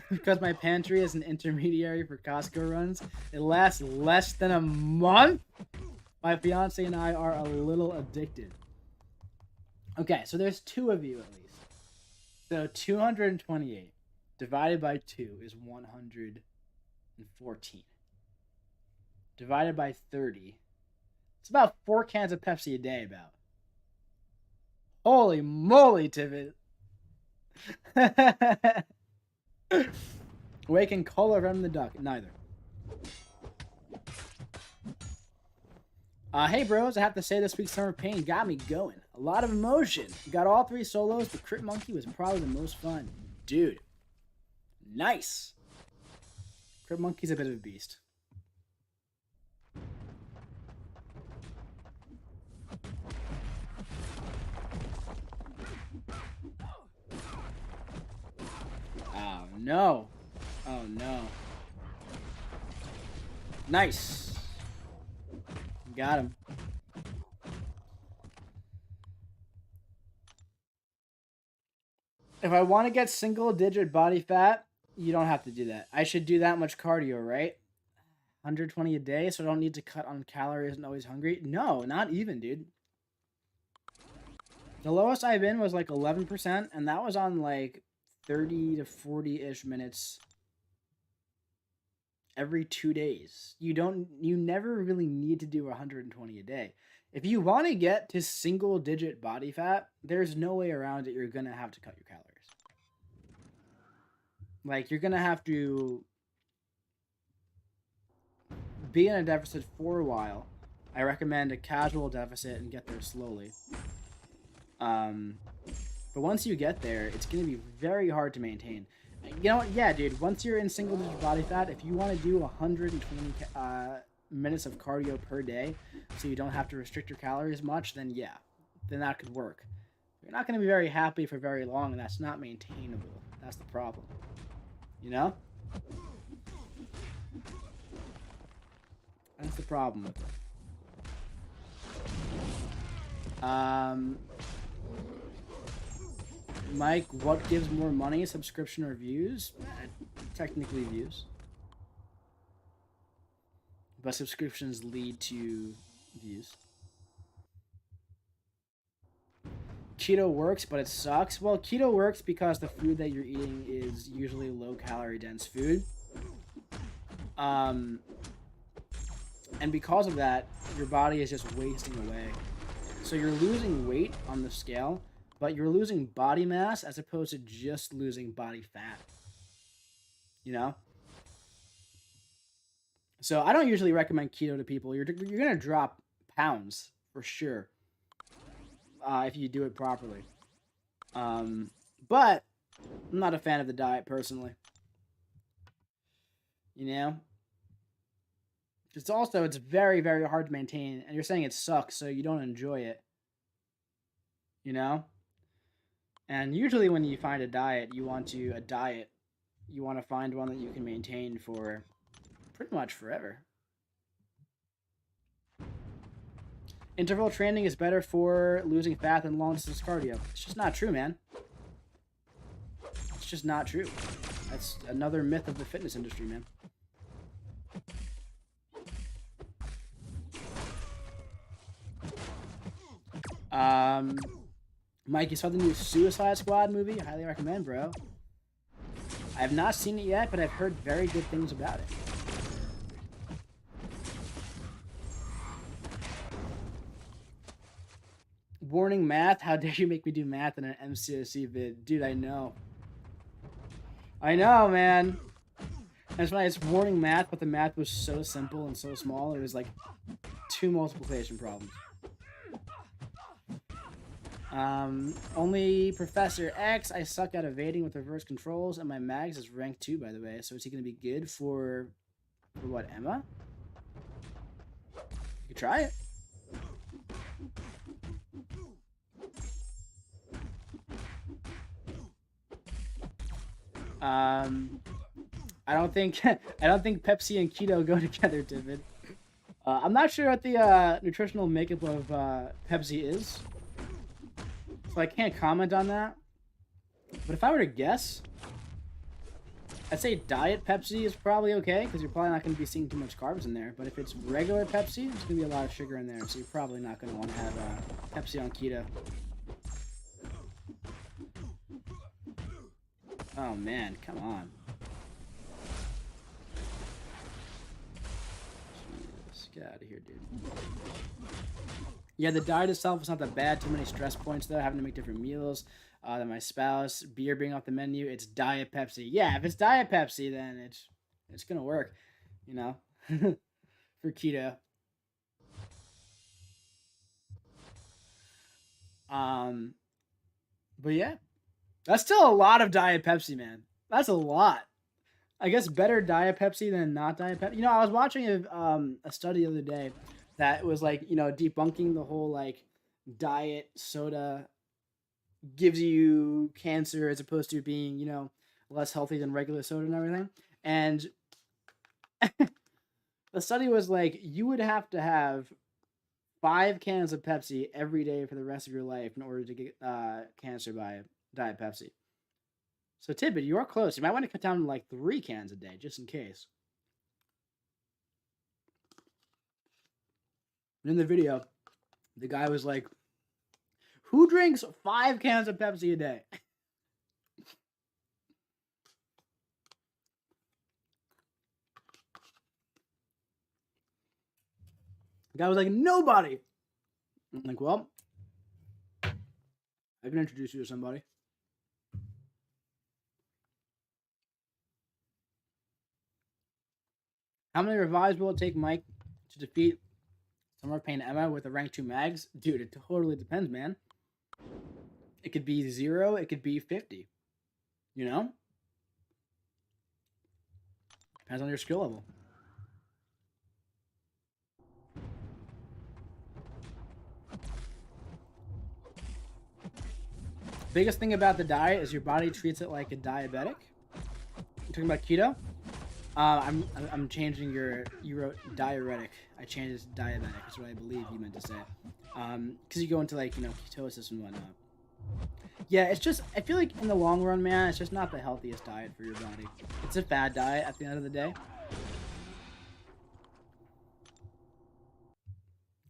Because my pantry is an intermediary for Costco runs, it lasts less than a month. My fiance and I are a little addicted. Okay, so there's 2 of you at least. So 228 divided by 2 is 114. Divided by 30. It's about 4 cans of Pepsi a day, about. Holy moly, Tibbet. Awaken Cola Run the Duck. Neither. Hey bros, I have to say this week's Summer Pain got me going. A lot of emotion. Got all 3 solos. The Crit Monkey was probably the most fun. Dude. Nice. Crip Monkey's a bit of a beast. Oh, no. Oh, no. Nice. Got him. If I want to get single-digit body fat, you don't have to do that. I should do that much cardio, right? 120 a day, so I don't need to cut on calories and always hungry? No, not even, dude. The lowest I've been was like 11%, and that was on like 30 to 40-ish minutes every 2 days. You never really need to do 120 a day. If you want to get to single-digit body fat, there's no way around it. You're going to have to cut your calories. Like, you're going to have to be in a deficit for a while. I recommend a casual deficit and get there slowly. But once you get there, it's going to be very hard to maintain. You know what? Yeah, dude, once you're in single-digit body fat, if you want to do 120 minutes of cardio per day so you don't have to restrict your calories much, then yeah, then that could work. You're not going to be very happy for very long, and that's not maintainable. That's the problem. You know? That's the problem with it. Mike, what gives more money, subscription or views? Technically views. But subscriptions lead to views. Keto works, but it sucks. Well, keto works because the food that you're eating is usually low-calorie dense food. And because of that, your body is just wasting away. So you're losing weight on the scale, but you're losing body mass as opposed to just losing body fat. You know? So I don't usually recommend keto to people. You're going to drop pounds for sure if you do it properly. But I'm not a fan of the diet personally. You know? It's very, very hard to maintain. And you're saying it sucks, so you don't enjoy it. You know? And usually when you find a diet, you want to find one that you can maintain for pretty much forever. Interval training is better for losing fat than long distance cardio. It's just not true, man. It's just not true. That's another myth of the fitness industry, man. Mike, you saw the new Suicide Squad movie? I highly recommend, bro. I have not seen it yet, but I've heard very good things about it. Warning math? How dare you make me do math in an MCOC vid? Dude, I know. I know, man. That's why it's warning math, but the math was so simple and so small, it was like 2 multiplication problems. Only Professor X. I suck at evading with reverse controls, and my mags is rank 2, by the way. So is he going to be good for what, Emma? You could try it. I don't think Pepsi and keto go together, David. I'm not sure what the nutritional makeup of Pepsi is, so I can't comment on that. But if I were to guess, I'd say Diet Pepsi is probably okay, because you're probably not going to be seeing too much carbs in there. But if it's regular Pepsi, there's going to be a lot of sugar in there, so you're probably not going to want to have Pepsi on keto. Oh man, come on. Jesus, get out of here, dude. Yeah, the diet itself is not that bad. Too many stress points, though. Having to make different meals. Than my spouse. Beer being off the menu. It's Diet Pepsi. Yeah, if it's Diet Pepsi, then it's gonna work. You know, for keto. But yeah, that's still a lot of Diet Pepsi, man. That's a lot. I guess better Diet Pepsi than not Diet Pepsi. You know, I was watching a study the other day that was like, you know, debunking the whole like diet soda gives you cancer as opposed to being, you know, less healthy than regular soda and everything. And the study was like you would have to have 5 cans of Pepsi every day for the rest of your life in order to get cancer by Diet Pepsi. So Tibbet, you are close. You might want to cut down to like 3 cans a day, just in case. And in the video, the guy was like, "Who drinks 5 cans of Pepsi a day?" The guy was like, "Nobody." I'm like, well, I can introduce you to somebody. How many revives will it take Mike to defeat Summer Pain Emma with a rank 2 mags? Dude, it totally depends, man. It could be 0, it could be 50. You know? Depends on your skill level. Biggest thing about the diet is your body treats it like a diabetic. You talking about keto? I'm changing you wrote diuretic. I changed it to diabetic. That's what I believe you meant to say. Because you go into like, you know, ketosis and whatnot. Yeah, it's just, I feel like in the long run, man, it's just not the healthiest diet for your body. It's a fad diet at the end of the day.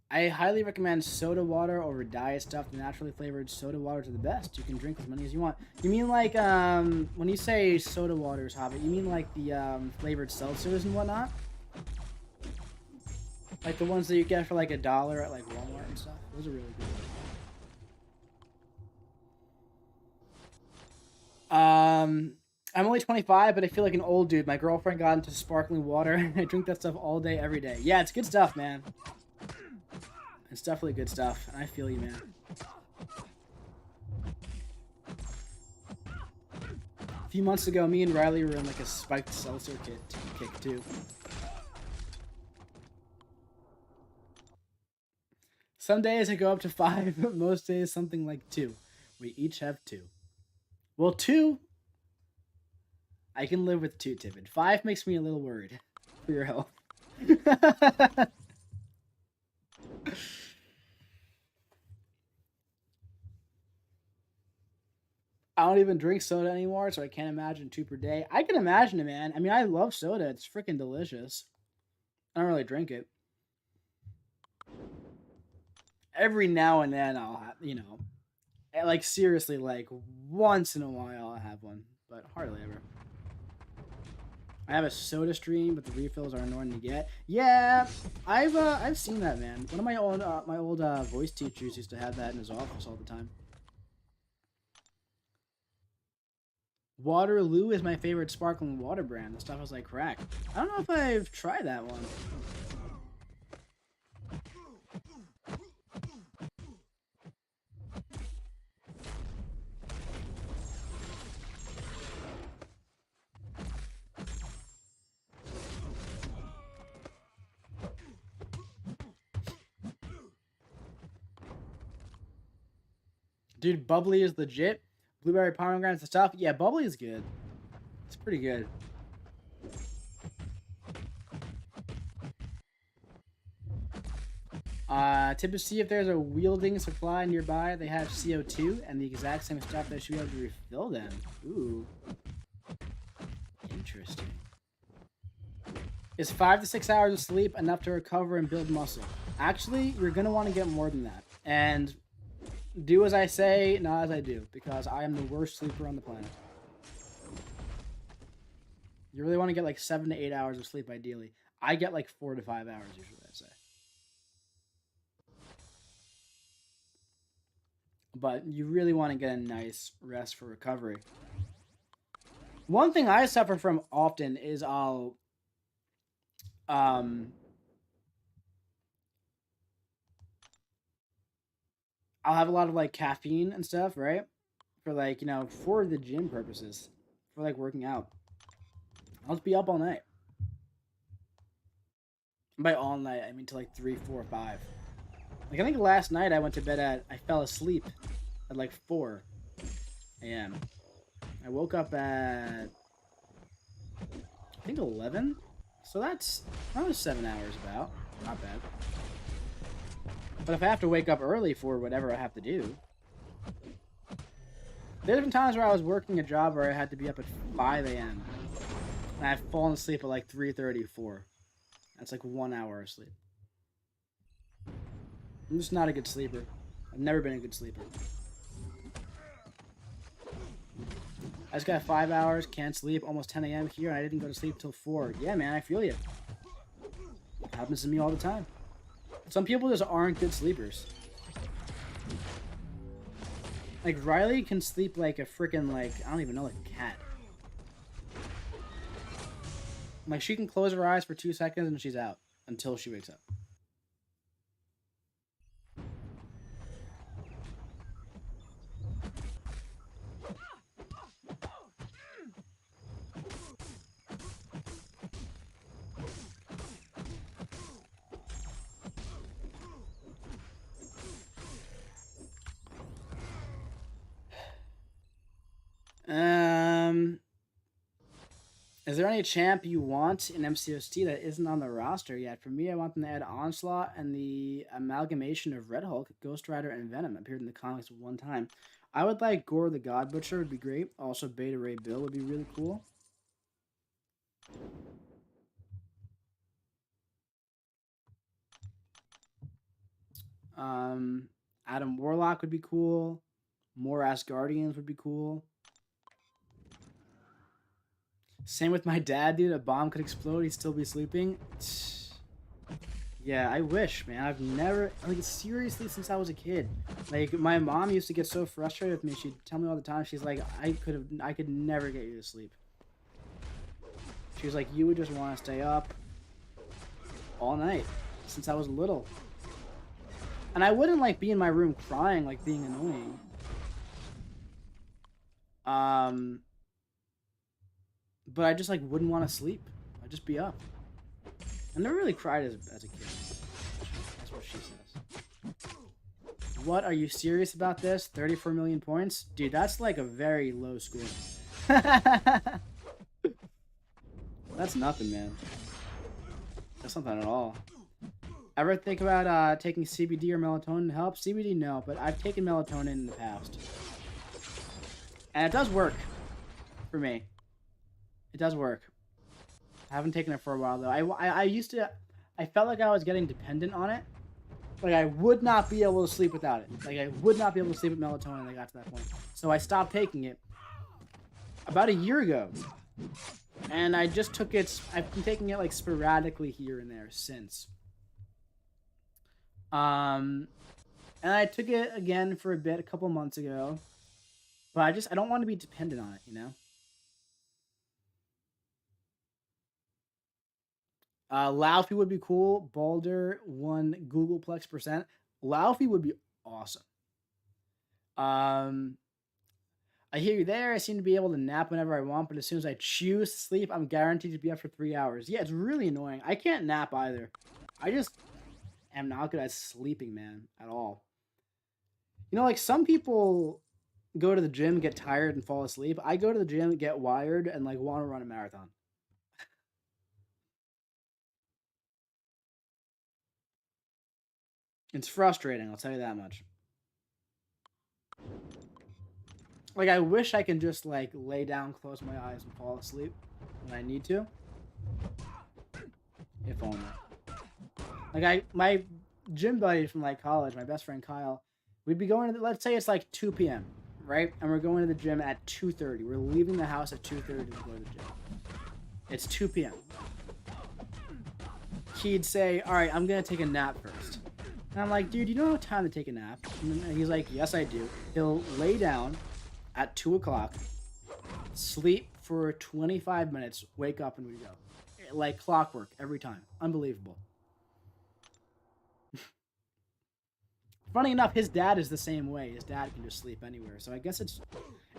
I highly recommend soda water over diet stuff. The naturally flavored soda waters are the best. You can drink as many as you want. You mean like, when you say soda waters, Hobbit, you mean like the flavored seltzers and whatnot? Like the ones that you get for like $1 at like Walmart and stuff? Those are really good. I'm only 25, but I feel like an old dude. My girlfriend got into sparkling water, and I drink that stuff all day, every day. Yeah, it's good stuff, man. It's definitely good stuff, and I feel you, man. A few months ago, me and Riley were in like a spiked seltzer kick too. Some days I go up to 5, but most days something like 2. We each have 2. Well, 2, I can live with 2, Tibbet. 5 makes me a little worried for your health. I don't even drink soda anymore, so I can't imagine 2 per day. I can imagine it, man. I mean, I love soda. It's freaking delicious. I don't really drink it. Every now and then I'll have, you know, like seriously, like once in a while I'll have one, but hardly ever. I have a soda stream, but the refills are annoying to get. Yeah, I've seen that, man. One of my old voice teachers used to have that in his office all the time. Waterloo is my favorite sparkling water brand. The stuff is like crack. I don't know if I've tried that one. Dude, bubbly is legit. Blueberry pomegranates and stuff. Yeah, bubbly is good. It's pretty good. Tip to see if there's a wielding supply nearby. They have CO2 and the exact same stuff that should be able to refill them. Ooh. Interesting. Is 5 to 6 hours of sleep enough to recover and build muscle? Actually, you're going to want to get more than that. And do as I say, not as I do, because I am the worst sleeper on the planet. You really want to get like 7 to 8 hours of sleep, ideally. I get like 4 to 5 hours usually, I'd say. But you really want to get a nice rest for recovery. One thing I suffer from often is I'll have a lot of like caffeine and stuff, right? For like, you know, for the gym purposes, for like working out. I'll just be up all night. And by all night, I mean till like 3, 4, 5. Like, I think last night I went to bed I fell asleep at like 4 a.m. I woke up at, I think 11? So that was 7 hours about. Not bad. But if I have to wake up early for whatever I have to do. There's been times where I was working a job where I had to be up at 5 a.m. And I've fallen asleep at like 3:30, 4. That's like 1 hour of sleep. I'm just not a good sleeper. I've never been a good sleeper. I just got 5 hours, can't sleep, almost 10 a.m. here, and I didn't go to sleep till 4. Yeah, man, I feel you. It happens to me all the time. Some people just aren't good sleepers. Like, Riley can sleep like a freaking, like, I don't even know, like a cat. Like, she can close her eyes for 2 seconds and she's out until she wakes up. Is there any champ you want in MCOST that isn't on the roster yet? For me, I want them to add Onslaught and the amalgamation of Red Hulk, Ghost Rider, and Venom appeared in the comics one time. I would like Gore the God Butcher would be great. Also, Beta Ray Bill would be really cool. Adam Warlock would be cool. More Asgardians would be cool. Same with my dad, dude. A bomb could explode, he'd still be sleeping. Yeah, I wish, man. I've never, like, seriously, since I was a kid. Like, my mom used to get so frustrated with me. She'd tell me all the time. She's like, I could never get you to sleep. She was like, you would just want to stay up all night since I was little. And I wouldn't, like, be in my room crying, like, being annoying. But I just, like, wouldn't want to sleep. I'd just be up. I never really cried as a kid. That's what she says. What, are you serious about this? 34 million points? Dude, that's, like, a very low score. That's nothing, man. That's nothing at all. Ever think about taking CBD or melatonin to help? CBD, no, but I've taken melatonin in the past. And it does work for me. It does work. I haven't taken it for a while, though. I used to... I felt like I was getting dependent on it. Like, I would not be able to sleep without it. Like, I would not be able to sleep with melatonin when I got to that point. So I stopped taking it about a year ago. And I just took it... I've been taking it, like, sporadically here and there since. And I took it again for a bit a couple months ago. But I don't want to be dependent on it, you know? Laufey would be cool. Balder 1 Googleplex %. Laufey would be awesome. I hear you there. I seem to be able to nap whenever I want, but as soon as I choose to sleep, I'm guaranteed to be up for 3 hours. Yeah, it's really annoying. I can't nap either. I just am not good at sleeping, man, at all. You know, like, some people go to the gym, get tired, and fall asleep. I go to the gym, get wired, and, like, want to run a marathon. It's frustrating, I'll tell you that much. Like, I wish I can just, like, lay down, close my eyes, and fall asleep when I need to. If only. Like, my gym buddy from, like, college, my best friend Kyle, we'd be going to, let's say it's, like, 2 p.m., right? And we're going to the gym at 2:30. We're leaving the house at 2:30 to go to the gym. It's 2 p.m. He'd say, all right, I'm going to take a nap first. And I'm like, dude, you don't have time to take a nap. And he's like, yes, I do. He'll lay down at 2 o'clock, sleep for 25 minutes, wake up, and we go. Like clockwork every time. Unbelievable. Funny enough, his dad is the same way. His dad can just sleep anywhere. So I guess it's...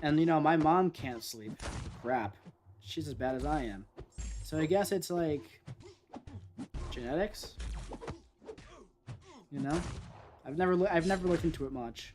And, you know, my mom can't sleep. Crap. She's as bad as I am. So I guess it's like genetics. You know, I've never looked into it much.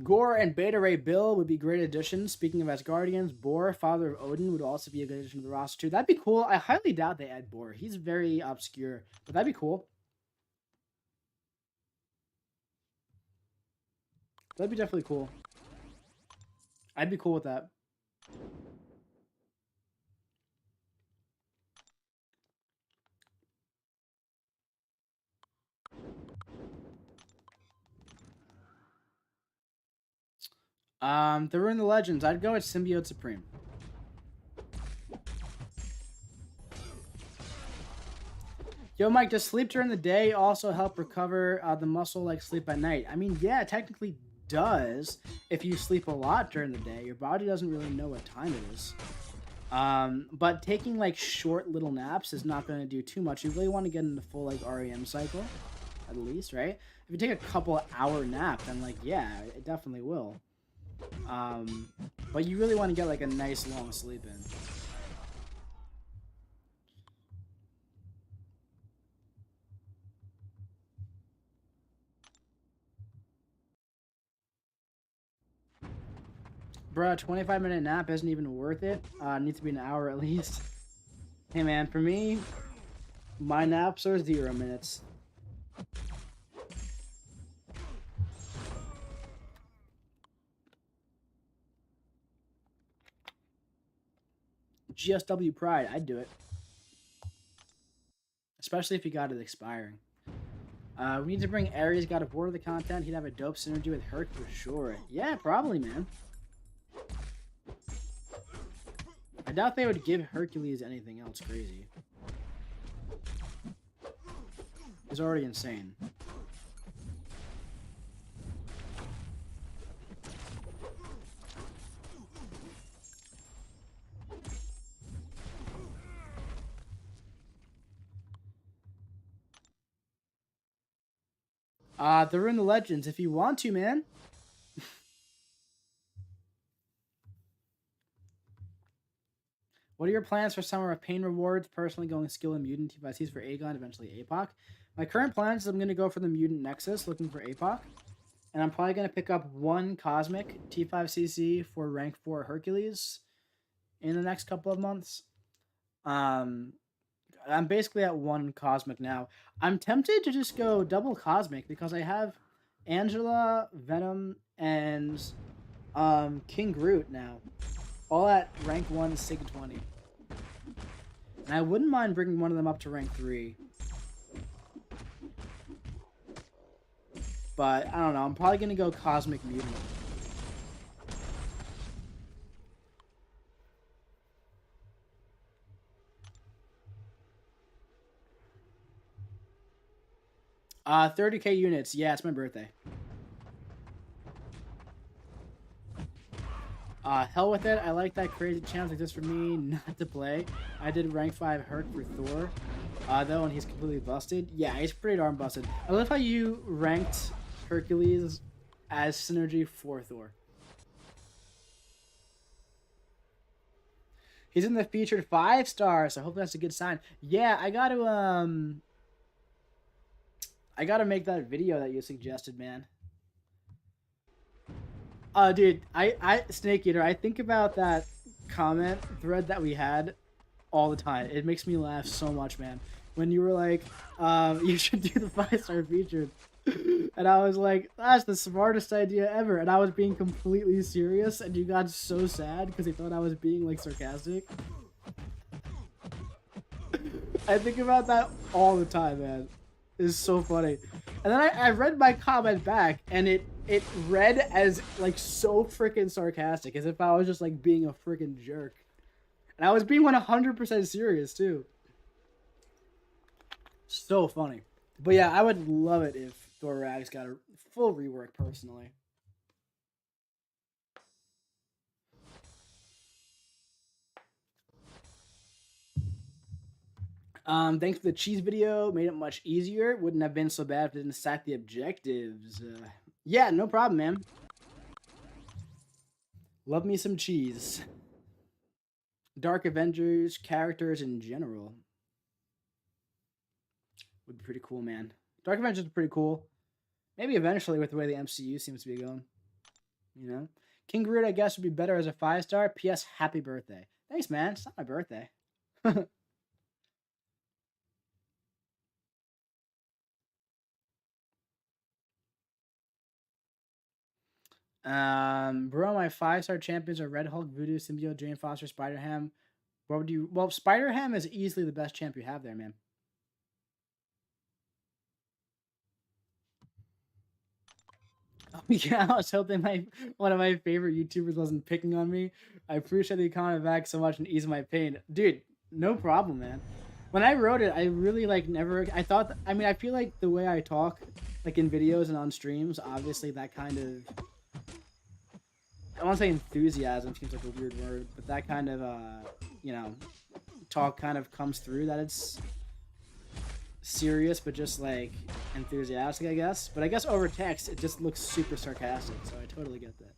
Gore and Beta Ray Bill would be great additions. Speaking of Asgardians, Bor, father of Odin, would also be a good addition to the roster too. That'd be cool. I highly doubt they add Bor. He's very obscure, but that'd be cool. That'd be definitely cool. I'd be cool with that. They're in the Legends. I'd go with Symbiote Supreme. Yo, Mike, does sleep during the day also help recover the muscle like sleep at night? I mean, yeah, it technically does. If you sleep a lot during the day, your body doesn't really know what time it is. But taking like short little naps is not going to do too much. You really want to get in the full like REM cycle, at least, right? If you take a couple hour nap, then like, yeah, it definitely will. But you really want to get like a nice long sleep in. Bruh, 25-minute nap isn't even worth it. Needs to be an hour at least. Hey man, for me, my naps are 0 minutes. GSW Pride, I'd do it. Especially if you got it expiring. We need to bring Ares God of War to the content. He'd have a dope synergy with Herc for sure. Yeah, probably, man. I doubt they would give Hercules anything else crazy. He's already insane. They're in the Legends if you want to, man. What are your plans for Summer of Pain rewards? Personally, going skill and mutant T5Cs for Aegon, eventually APOC. My current plans is I'm going to go for the Mutant Nexus, looking for APOC. And I'm probably going to pick up 1 Cosmic T5CC for rank 4 Hercules in the next couple of months. I'm basically at 1 Cosmic now. I'm tempted to just go double Cosmic because I have Angela, Venom, and King Groot now. All at rank 1 Sig 20. And I wouldn't mind bringing one of them up to rank 3. But, I don't know. I'm probably going to go Cosmic Mutant. Uh, 30k units. Yeah, it's my birthday. Hell with it. I like that crazy chance exists for me not to play. I did rank 5 Herc for Thor. Though, and he's completely busted. Yeah, he's pretty darn busted. I love how you ranked Hercules as synergy for Thor. He's in the featured 5 stars, so I hope that's a good sign. Yeah, I gotta make that video that you suggested, man. Dude, I Snake Eater, I think about that comment thread that we had all the time. It makes me laugh so much, man. When you were like, you should do the 5-star featured. And I was like, that's the smartest idea ever. And I was being completely serious, and you got so sad because you thought I was being, like, sarcastic. I think about that all the time, man. It's so funny. And then I read my comment back, and it read as, like, so freaking sarcastic, as if I was just, like, being a freaking jerk. And I was being 100% serious, too. So funny. But yeah, I would love it if Thorax got a full rework personally. Thanks for the cheese video. Made it much easier. Wouldn't have been so bad if it didn't stack the objectives. Yeah, no problem, man. Love me some cheese. Dark Avengers characters in general would be pretty cool, man. Dark Avengers are pretty cool. Maybe eventually with the way the MCU seems to be going. You know? King Groot, I guess, would be better as a 5-star. P.S. Happy birthday. Thanks, man. It's not my birthday. Bro, my 5-star champions are Red Hulk, Voodoo, Symbiote, Jane Foster, Spider-Ham. What would you... Well, Spider-Ham is easily the best champ you have there, man. Oh, yeah, I was hoping one of my favorite YouTubers wasn't picking on me. I appreciate the comment back so much and ease my pain. Dude, no problem, man. When I wrote it, I really, never... I thought... I mean, I feel like the way I talk, in videos and on streams, obviously that kind of... I want to say enthusiasm seems like a weird word, but that kind of, talk kind of comes through that it's serious, but just, enthusiastic, I guess. But I guess over text, it just looks super sarcastic, so I totally get that.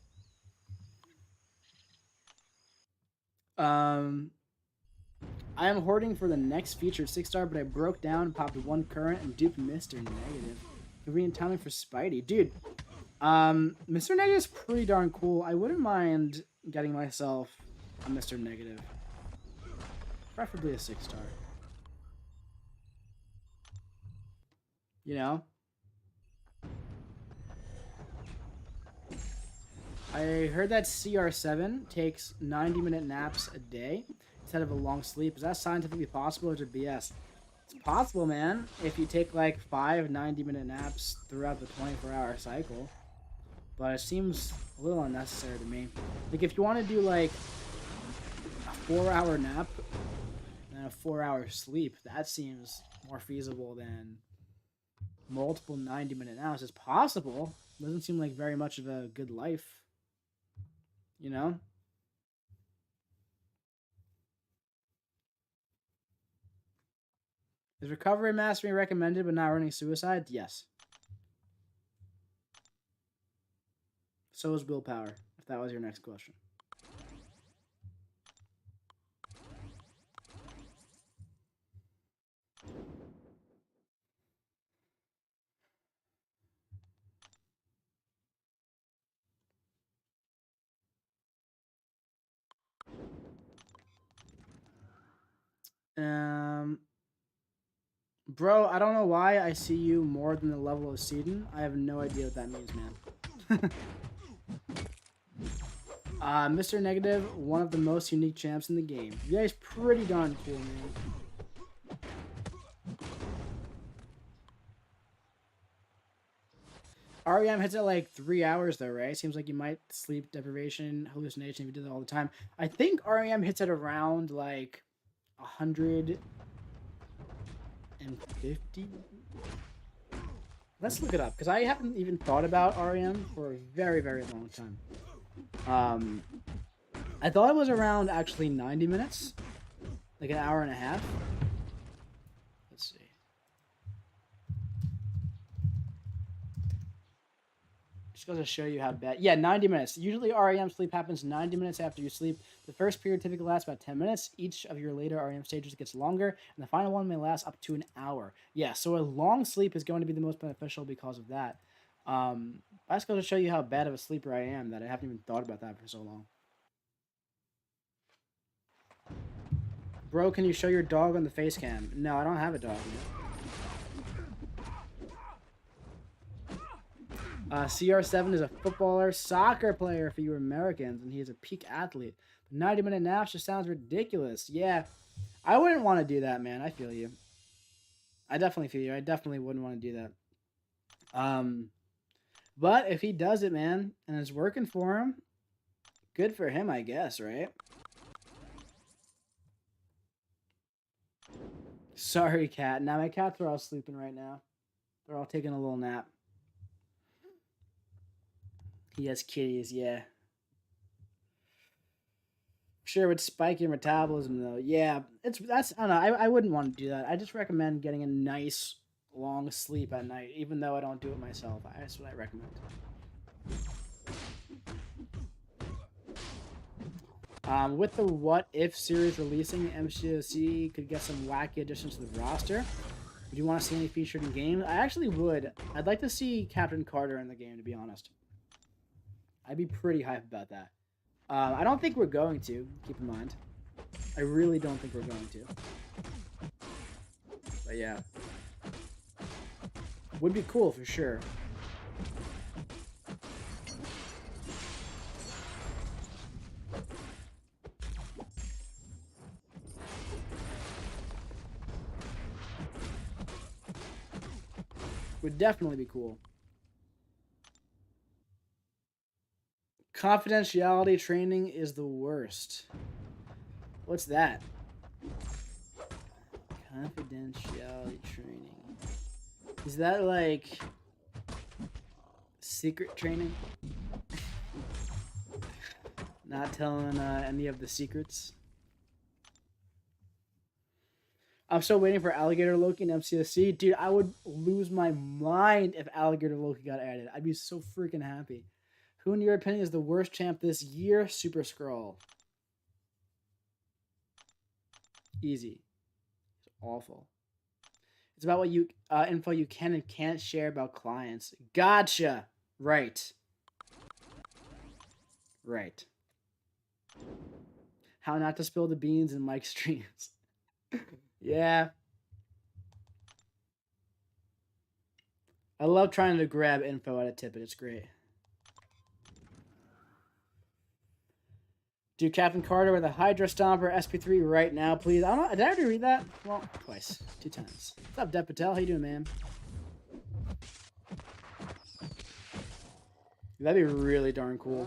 I am hoarding for the next featured 6-star, but I broke down and popped 1 current and duped Mr. Negative. Convenient timing for Spidey. Dude, Mr. Negative is pretty darn cool. I wouldn't mind getting myself a Mr. Negative. Preferably a 6-star. You know? I heard that CR7 takes 90-minute naps a day instead of a long sleep. Is that scientifically possible or is it BS? It's possible, man, if you take 5 90-minute naps throughout the 24-hour cycle. But it seems a little unnecessary to me. If you want to do a 4-hour nap and a 4-hour sleep, that seems more feasible than multiple 90-minute naps. It's possible. Doesn't seem like very much of a good life. You know? Is recovery mastering recommended but not running suicide? Yes. So is willpower, if that was your next question. Bro, I don't know why I see you more than the level of Seedon. I have no idea what that means, man. Mr. Negative, one of the most unique champs in the game. You guys pretty darn cool, man. REM hits at 3 hours though, right? Seems like you might sleep deprivation, hallucination if you do that all the time. I think REM hits at around 150. Let's look it up because I haven't even thought about REM for a very, very long time. I thought it was around actually 90 minutes, like an hour and a half. Let's see. Just goes to show you how bad. Yeah, 90 minutes. Usually REM sleep happens 90 minutes after you sleep. The first period typically lasts about 10 minutes. Each of your later REM stages gets longer, and the final one may last up to an hour. Yeah, so a long sleep is going to be the most beneficial because of that. I just goes to show you how bad of a sleeper I am that I haven't even thought about that for so long. Bro, can you show your dog on the face cam? No, I don't have a dog yet. CR7 is a footballer, soccer player for you Americans, and he is a peak athlete. 90-minute naps just sounds ridiculous. Yeah, I wouldn't want to do that, man. I feel you. I definitely feel you. I definitely wouldn't want to do that. But if he does it, man, and it's working for him, good for him, I guess, right? Sorry, cat. Now my cats are all sleeping right now. They're all taking a little nap. He has kitties, yeah. Sure, would spike your metabolism though. Yeah, that's I don't know. I wouldn't want to do that. I just recommend getting a nice long sleep at night, even though I don't do it myself. That's what I recommend. With the What If series releasing, MCOC could get some wacky additions to the roster. Would you want to see any featured in game? I actually would. I'd like to see Captain Carter in the game, to be honest. I'd be pretty hype about that. I don't think we're going to, keep in mind. I really don't think we're going to. But yeah. Would be cool for sure. Would definitely be cool. Confidentiality training is the worst. What's that? Confidentiality training. Is that like secret training? Not telling any of the secrets? I'm still waiting for Alligator Loki and MCSC. Dude, I would lose my mind if Alligator Loki got added. I'd be so freaking happy. Who, in your opinion, is the worst champ this year? Super Skrull. Easy. It's awful. It's about what you info you can and can't share about clients. Gotcha. Right. Right. How not to spill the beans in Mike's streams. Yeah. I love trying to grab info out of Tippett. It's great. Do Captain Carter with a Hydra Stomper SP3 right now, please. I don't know. Did I already read that? Well, twice. 2 times. What's up, Dev Patel? How you doing, man? That'd be really darn cool.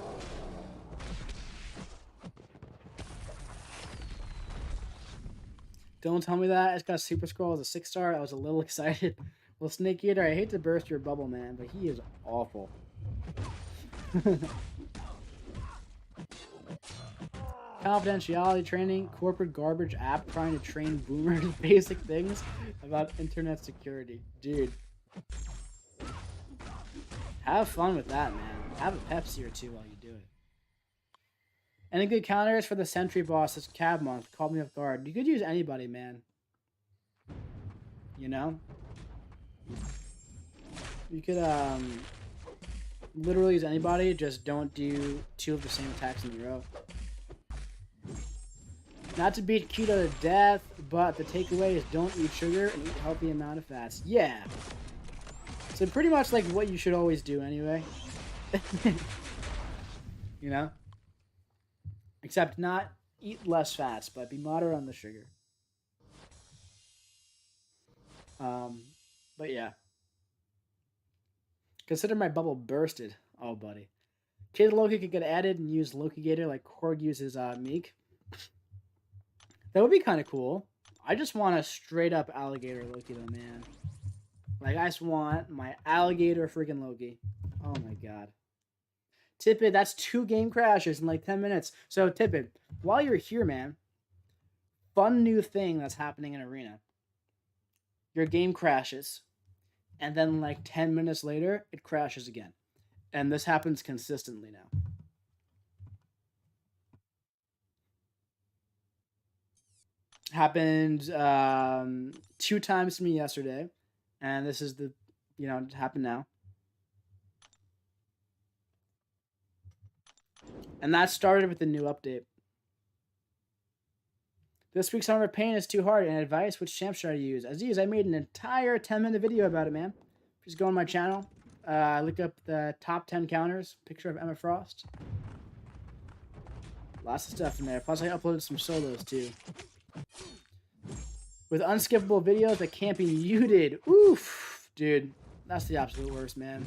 Don't tell me that. I just got Super Skrull as a 6-star. I was a little excited. Well, Snake Eater, I hate to burst your bubble, man, but he is awful. Confidentiality training, corporate garbage app trying to train boomers basic things about internet security. Dude. Have fun with that, man. Have a Pepsi or two while you do it. Any good counters for the Sentry boss this cab month? Caught me off guard. You could use anybody, man. You know? You could, literally use anybody, just don't do 2 of the same attacks in a row. Not to beat keto to death, but the takeaway is don't eat sugar and eat a healthy amount of fats. Yeah. So pretty much like what you should always do anyway. You know? Except not eat less fats, but be moderate on the sugar. But yeah. Consider my bubble bursted. Oh, buddy. Kid Loki could get added and use Loki Gator like Korg uses Meek. That would be kind of cool. I just want a straight up alligator Loki though, man. Like, I just want my alligator freaking Loki. Oh my god. Tippett, that's 2 game crashes in like 10 minutes. So, Tippett, while you're here, man, fun new thing that's happening in Arena. Your game crashes, and then like 10 minutes later, it crashes again. And this happens consistently now. Happened 2 times to me yesterday, and this is the, you know, it happened now. And that started with the new update. This week's Summer Pain is too hard, and advice, which champ should I use? Aziz, I made an entire 10-minute video about it, man. Just go on my channel, look up the top 10 counters, picture of Emma Frost. Lots of stuff in there. Plus, I uploaded some solos, too. With unskippable videos that can't be muted. Oof! Dude, that's the absolute worst, man.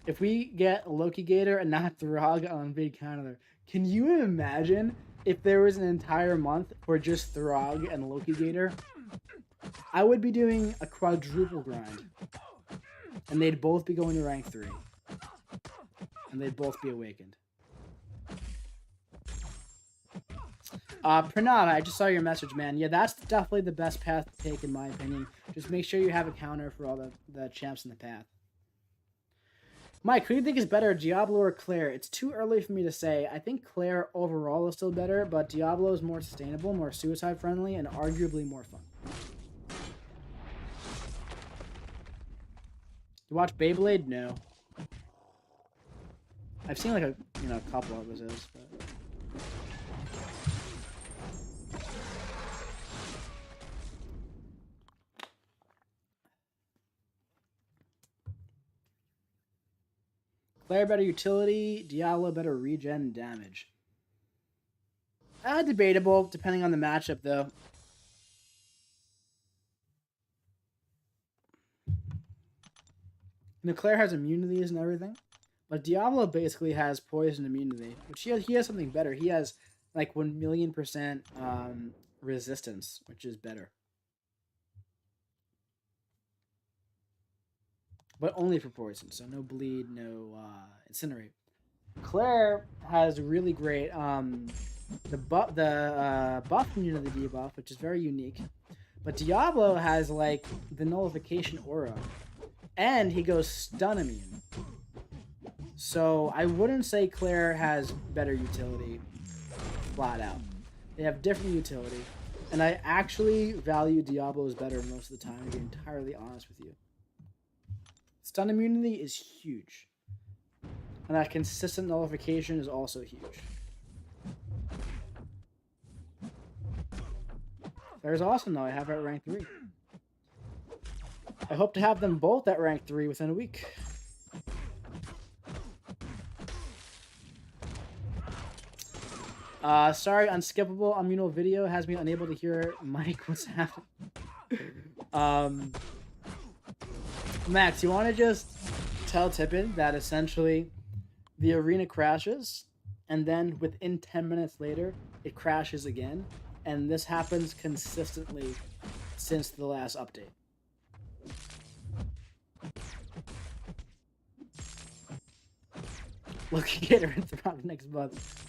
If we get Loki Gator and not Throg on Big Counter, can you imagine if there was an entire month for just Throg and Loki Gator? I would be doing a quadruple grind. And they'd both be going to rank 3. And they'd both be awakened. Pranav, I just saw your message, man. Yeah, that's definitely the best path to take, in my opinion. Just make sure you have a counter for all the champs in the path. Mike, who do you think is better, Diablo or Claire? It's too early for me to say. I think Claire overall is still better, but Diablo is more sustainable, more suicide-friendly, and arguably more fun. You watch Beyblade? No. I've seen like a couple episodes, but... Claire better utility, Diablo better regen damage. Debatable, depending on the matchup, though. Claire has immunities and everything, but Diablo basically has poison immunity, which he has something better. He has like 1,000,000% resistance, which is better. But only for poison, so no bleed, no incinerate. Claire has really great the buff immunity debuff, which is very unique. But Diablo has like the nullification aura, and he goes stun immune. So I wouldn't say Claire has better utility, flat out. They have different utility, and I actually value Diablo's better most of the time, to be entirely honest with you. Stun immunity is huge. And that consistent nullification is also huge. There's awesome though, I have her at rank 3. I hope to have them both at rank 3 within a week. Sorry, unskippable immunal video has me unable to hear Mike. What's happening? Max, you want to just tell Tippin that essentially the arena crashes, and then within 10 minutes later, it crashes again, and this happens consistently since the last update. Looking at her throughout the next month.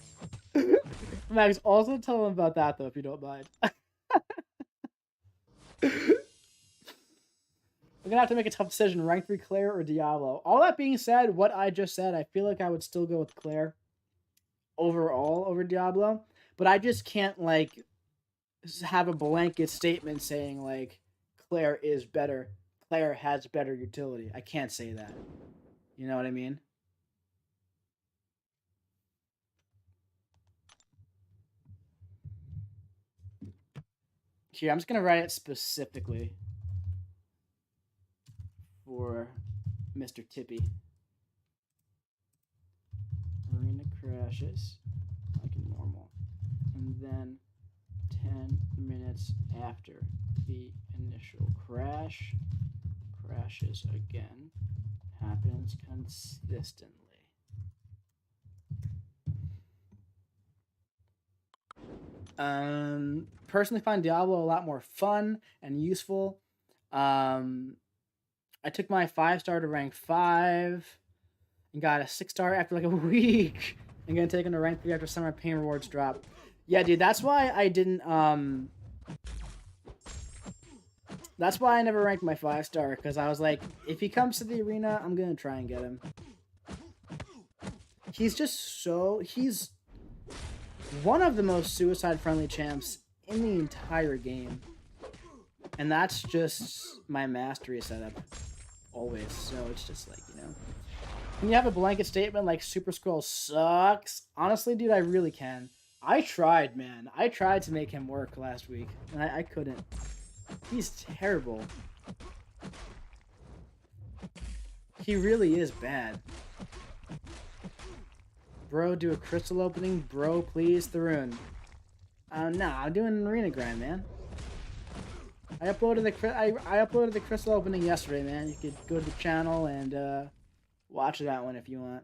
Max, also tell him about that, though, if you don't mind. We're gonna have to make a tough decision, rank 3 Claire or Diablo. All that being said, what I just said, I feel like I would still go with Claire overall over Diablo, but I just can't, like, have a blanket statement saying, like, Claire is better. Claire has better utility. I can't say that. You know what I mean? Here, I'm just gonna write it specifically for Mr. Tippy. Arena crashes like normal. And then 10 minutes after the initial crash, crashes again. Happens consistently. Personally find Diablo a lot more fun and useful. I took my 5-star to rank 5 and got a 6-star after like a week. I'm gonna take him to rank 3 after summer pain rewards drop. Yeah, dude, that's why I didn't that's why I never ranked my 5-star, because I was like, if he comes to the arena, I'm gonna try and get him. He's just he's one of the most suicide-friendly champs in the entire game. And that's just my mastery setup. Always. So it's just like, you know. Can you have a blanket statement like Super Scroll sucks? Honestly, dude, I really can. I tried, man. I tried to make him work last week. And I couldn't. He's terrible. He really is bad. Bro, do a crystal opening. Bro, please, Tharun. Nah, I'm doing an arena grind, man. I uploaded the crystal opening yesterday, man. You could go to the channel and watch that one if you want.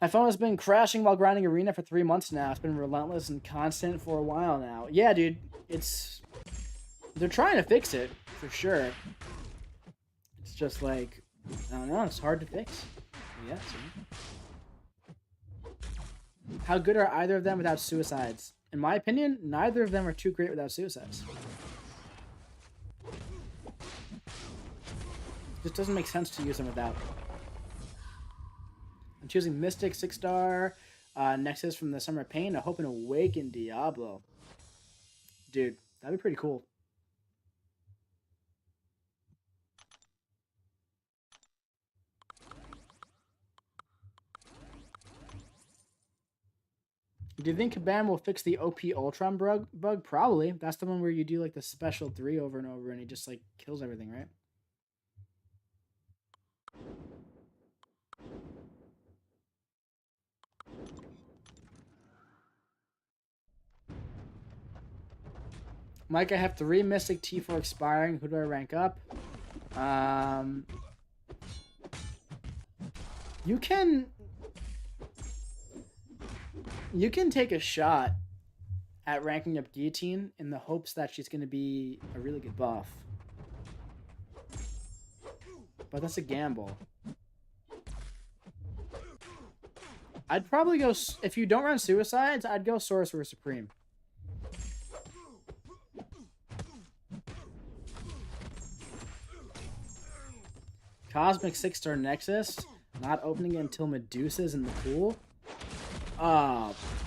My phone has been crashing while grinding arena for 3 months now. It's been relentless and constant for a while now. Yeah, dude, they're trying to fix it for sure. It's just like, I don't know, it's hard to fix. Yeah. How good are either of them without suicides? In my opinion, neither of them are too great without suicides. It just doesn't make sense to use them without. I'm choosing Mystic, 6-star, Nexus from the Summer of Pain, a Hope and Awaken Diablo. Dude, that'd be pretty cool. Do you think Kabam will fix the OP Ultron bug? Probably. That's the one where you do like the special 3 over and over and he just like kills everything, right? Mike, I have 3 Mystic T4 expiring. Who do I rank up? You can take a shot at ranking up Guillotine in the hopes that she's going to be a really good buff. But that's a gamble. I'd probably go, if you don't run Suicides, I'd go Sorcerer Supreme. Cosmic 6-star Nexus. Not opening it until Medusa's in the pool.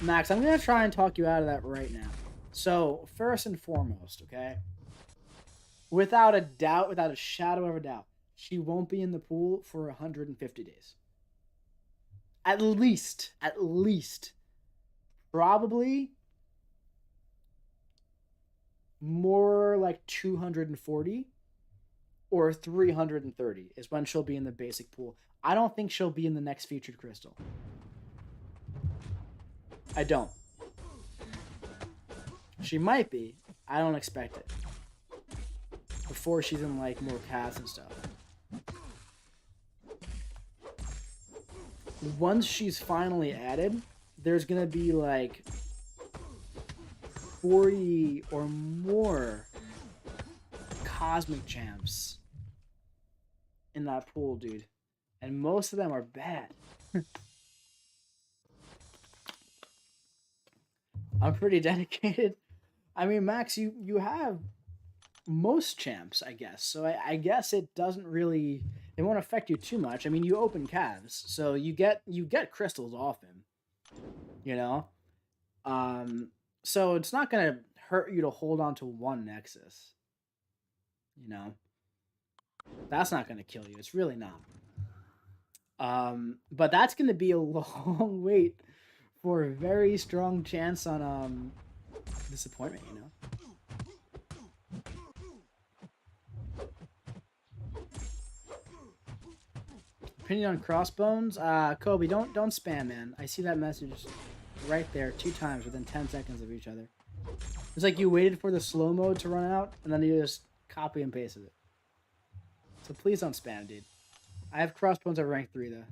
Max, I'm going to try and talk you out of that right now. So, first and foremost, okay? Without a doubt, without a shadow of a doubt, she won't be in the pool for 150 days. At least. Probably more like 240 or 330 is when she'll be in the basic pool. I don't think she'll be in the next featured crystal. I don't. She might be. I don't expect it. Before she's in like more cats and stuff. Once she's finally added, there's gonna be like 40 or more cosmic champs in that pool, dude. And most of them are bad. I'm pretty dedicated. I mean, Max, you have most champs, I guess. So I guess it doesn't really, it won't affect you too much. I mean, you open calves, so you get crystals often, you know? So it's not gonna hurt you to hold on to one Nexus. You know? That's not gonna kill you. It's really not. But that's gonna be a long wait for a very strong chance on disappointment, you know. Opinion on Crossbones? Kobe, don't spam, man. I see that message right there 2 times within 10 seconds of each other. It's like you waited for the slow mode to run out and then you just copy and pasted it. So please don't spam, dude. I have Crossbones at rank 3 though.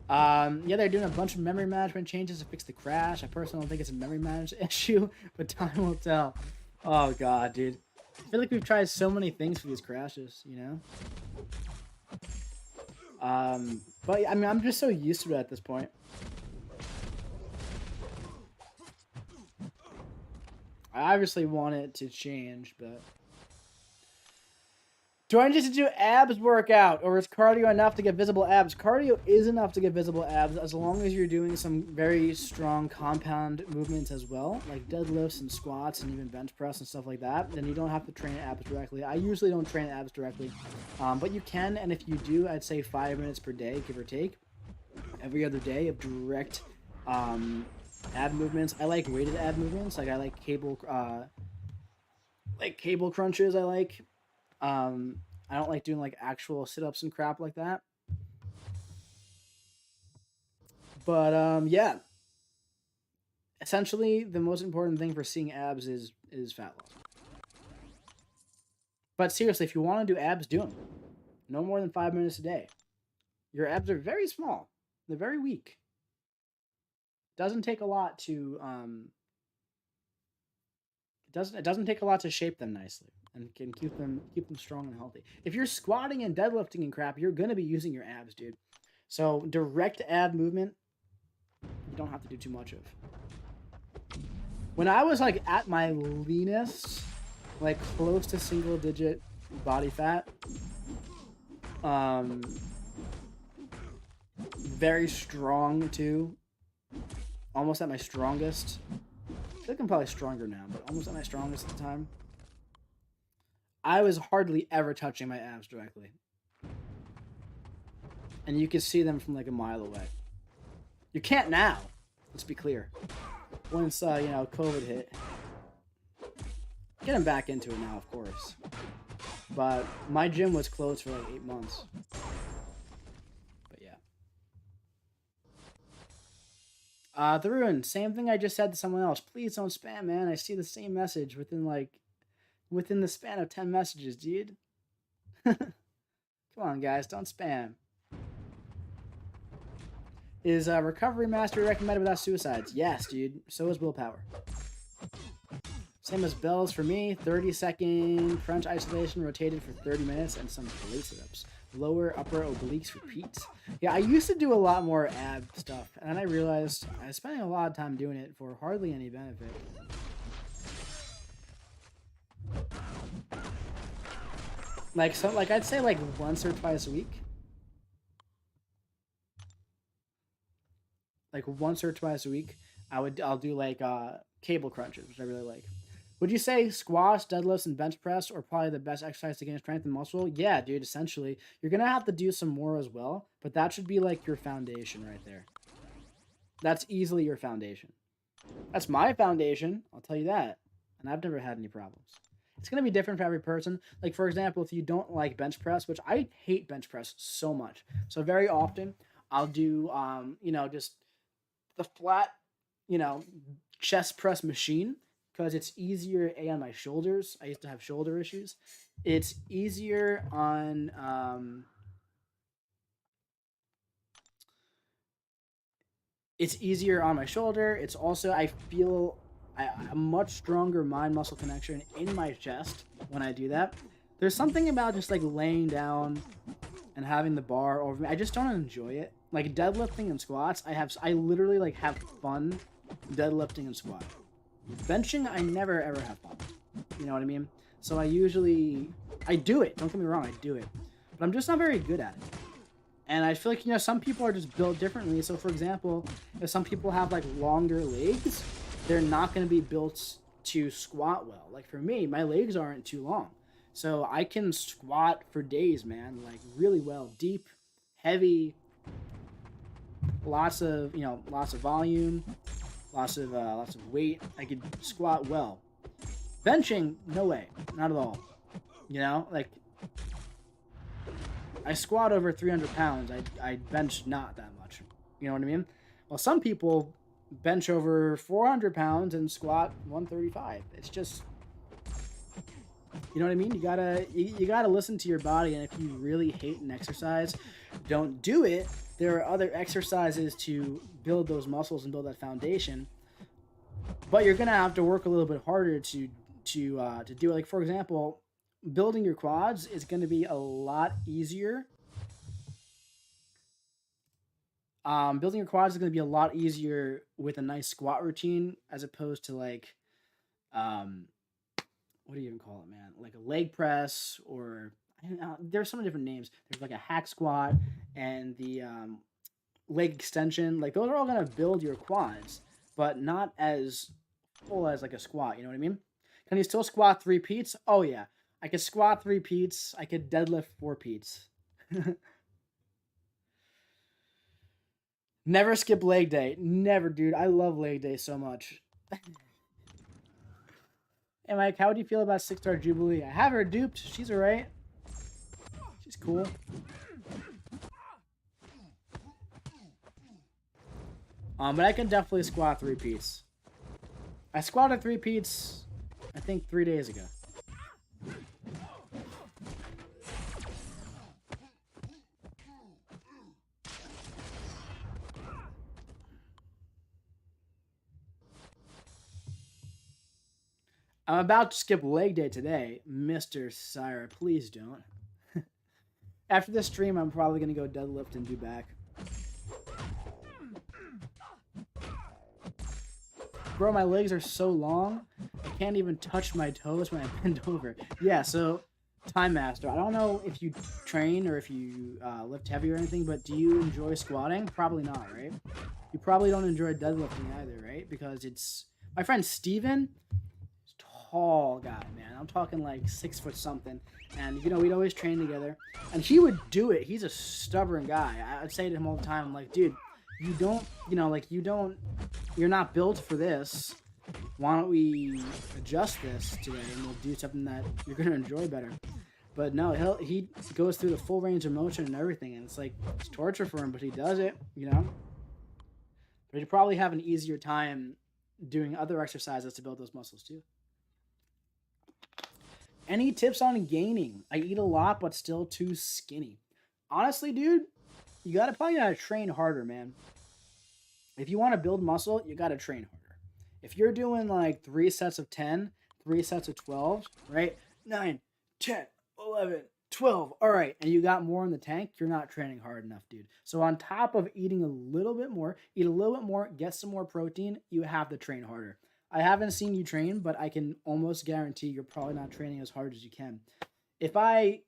Yeah, they're doing a bunch of memory management changes to fix the crash. I personally don't think it's a memory management issue, but time will tell. Oh god, dude. I feel like we've tried so many things for these crashes, you know? But I mean, I'm just so used to it at this point. I obviously want it to change, but... Do I need to do abs workout, or is cardio enough to get visible abs? Cardio is enough to get visible abs as long as you're doing some very strong compound movements as well, like deadlifts and squats and even bench press and stuff like that. Then you don't have to train abs directly. I usually don't train abs directly, but you can, and if you do, I'd say 5 minutes per day, give or take, every other day of direct ab movements. I like weighted ab movements, like I like cable crunches. I don't like doing like actual sit-ups and crap like that. But yeah. Essentially, the most important thing for seeing abs is fat loss. But seriously, if you want to do abs, do them. No more than 5 minutes a day. Your abs are very small. They're very weak. Doesn't take a lot to It doesn't take a lot to shape them nicely and can keep them strong and healthy. If you're squatting and deadlifting and crap, you're gonna be using your abs, dude. So direct ab movement, you don't have to do too much of. When I was like at my leanest, like close to single digit body fat, very strong too, almost at my strongest. I think I'm probably stronger now, but almost at my strongest at the time. I was hardly ever touching my abs directly. And you can see them from like a mile away. You can't now. Let's be clear. Once, COVID hit. Getting back into it now, of course. But my gym was closed for like 8 months. But yeah. The Ruin, same thing I just said to someone else. Please don't spam, man. I see the same message within the span of 10 messages, dude. Come on, guys, don't spam. Is Recovery Mastery recommended without suicides? Yes, dude. So is Willpower. Same as bells for me. 30-second crunch isolation rotated for 30 minutes and some plate sit-ups. Lower upper obliques repeat. Yeah, I used to do a lot more ab stuff, and then I realized I was spending a lot of time doing it for hardly any benefit. Like I'd say like once or twice a week. Like once or twice a week, I'll do like cable crunches, which I really like. Would you say squats, deadlifts, and bench press are probably the best exercise to gain strength and muscle? Yeah, dude, essentially. You're going to have to do some more as well, but that should be like your foundation right there. That's easily your foundation. That's my foundation, I'll tell you that. And I've never had any problems. It's going to be different for every person. Like, for example, if you don't like bench press, which I hate bench press so much. So very often, I'll do, just the flat, chest press machine, because it's easier on my shoulders. I used to have shoulder issues. It's easier on my shoulder. It's also, I feel a much stronger mind muscle connection in my chest when I do that. There's something about just like laying down and having the bar over me. I just don't enjoy it. Like deadlifting and squats, I literally like have fun deadlifting and squatting. Benching, I never ever have fun. You know what I mean? So I do it. Don't get me wrong, I do it. But I'm just not very good at it. And I feel like, some people are just built differently. So for example, if some people have like longer legs, they're not going to be built to squat well. Like for me, my legs aren't too long. So I can squat for days, man, like really well, deep, heavy, lots of volume, lots of weight. I could squat well. Benching, no way, not at all. Like I squat over 300 pounds. I bench not that much. You know what I mean? Well, some people bench over 400 pounds and squat 135. It's just, you know what I mean? You gotta listen to your body, and if you really hate an exercise, don't do it. There are other exercises to build those muscles and build that foundation, but you're gonna have to work a little bit harder to do it. Like for example, building your quads is going to be a lot easier. Building your quads is going to be a lot easier with a nice squat routine as opposed to like, what do you even call it, man? Like a leg press, or there's so many different names. There's like a hack squat and the leg extension. Like those are all going to build your quads, but not as full as like a squat. You know what I mean? Can you still squat 3 repeats? Oh yeah. I could squat 3 repeats. I could deadlift 4 repeats. Never skip leg day. Never, dude. I love leg day so much. Hey, Mike, how do you feel about 6-star Jubilee? I have her duped. She's alright. She's cool. But I can definitely squat 3 repeats. I squatted 3 repeats, I think 3 days ago. I'm about to skip leg day today, Mr. Sire. Please don't. After this stream, I'm probably going to go deadlift and do back. Bro, my legs are so long, I can't even touch my toes when I bend over. Yeah, so, Time Master, I don't know if you train or if you lift heavy or anything, but do you enjoy squatting? Probably not, right? You probably don't enjoy deadlifting either, right? Because it's... My friend Steven, tall guy, man. I'm talking like 6 foot something. And, you know, we'd always train together. And he would do it. He's a stubborn guy. I'd say to him all the time, I'm like, dude, you don't, you know, like, you're not built for this. Why don't we adjust this today and we'll do something that you're going to enjoy better. But no, he goes through the full range of motion and everything. And it's like, it's torture for him, but he does it, you know. But he'd probably have an easier time doing other exercises to build those muscles too. Any tips on gaining? I eat a lot, but still too skinny. Honestly, dude, you probably gotta train harder, man. If you want to build muscle, you gotta train harder. If you're doing like 3 sets of 10, 3 sets of 12, right? 9, 10, 11, 12. All right, and you got more in the tank, you're not training hard enough, dude. So on top of eating a little bit more, eat a little bit more, get some more protein, you have to train harder. I haven't seen you train, but I can almost guarantee you're probably not training as hard as you can. If I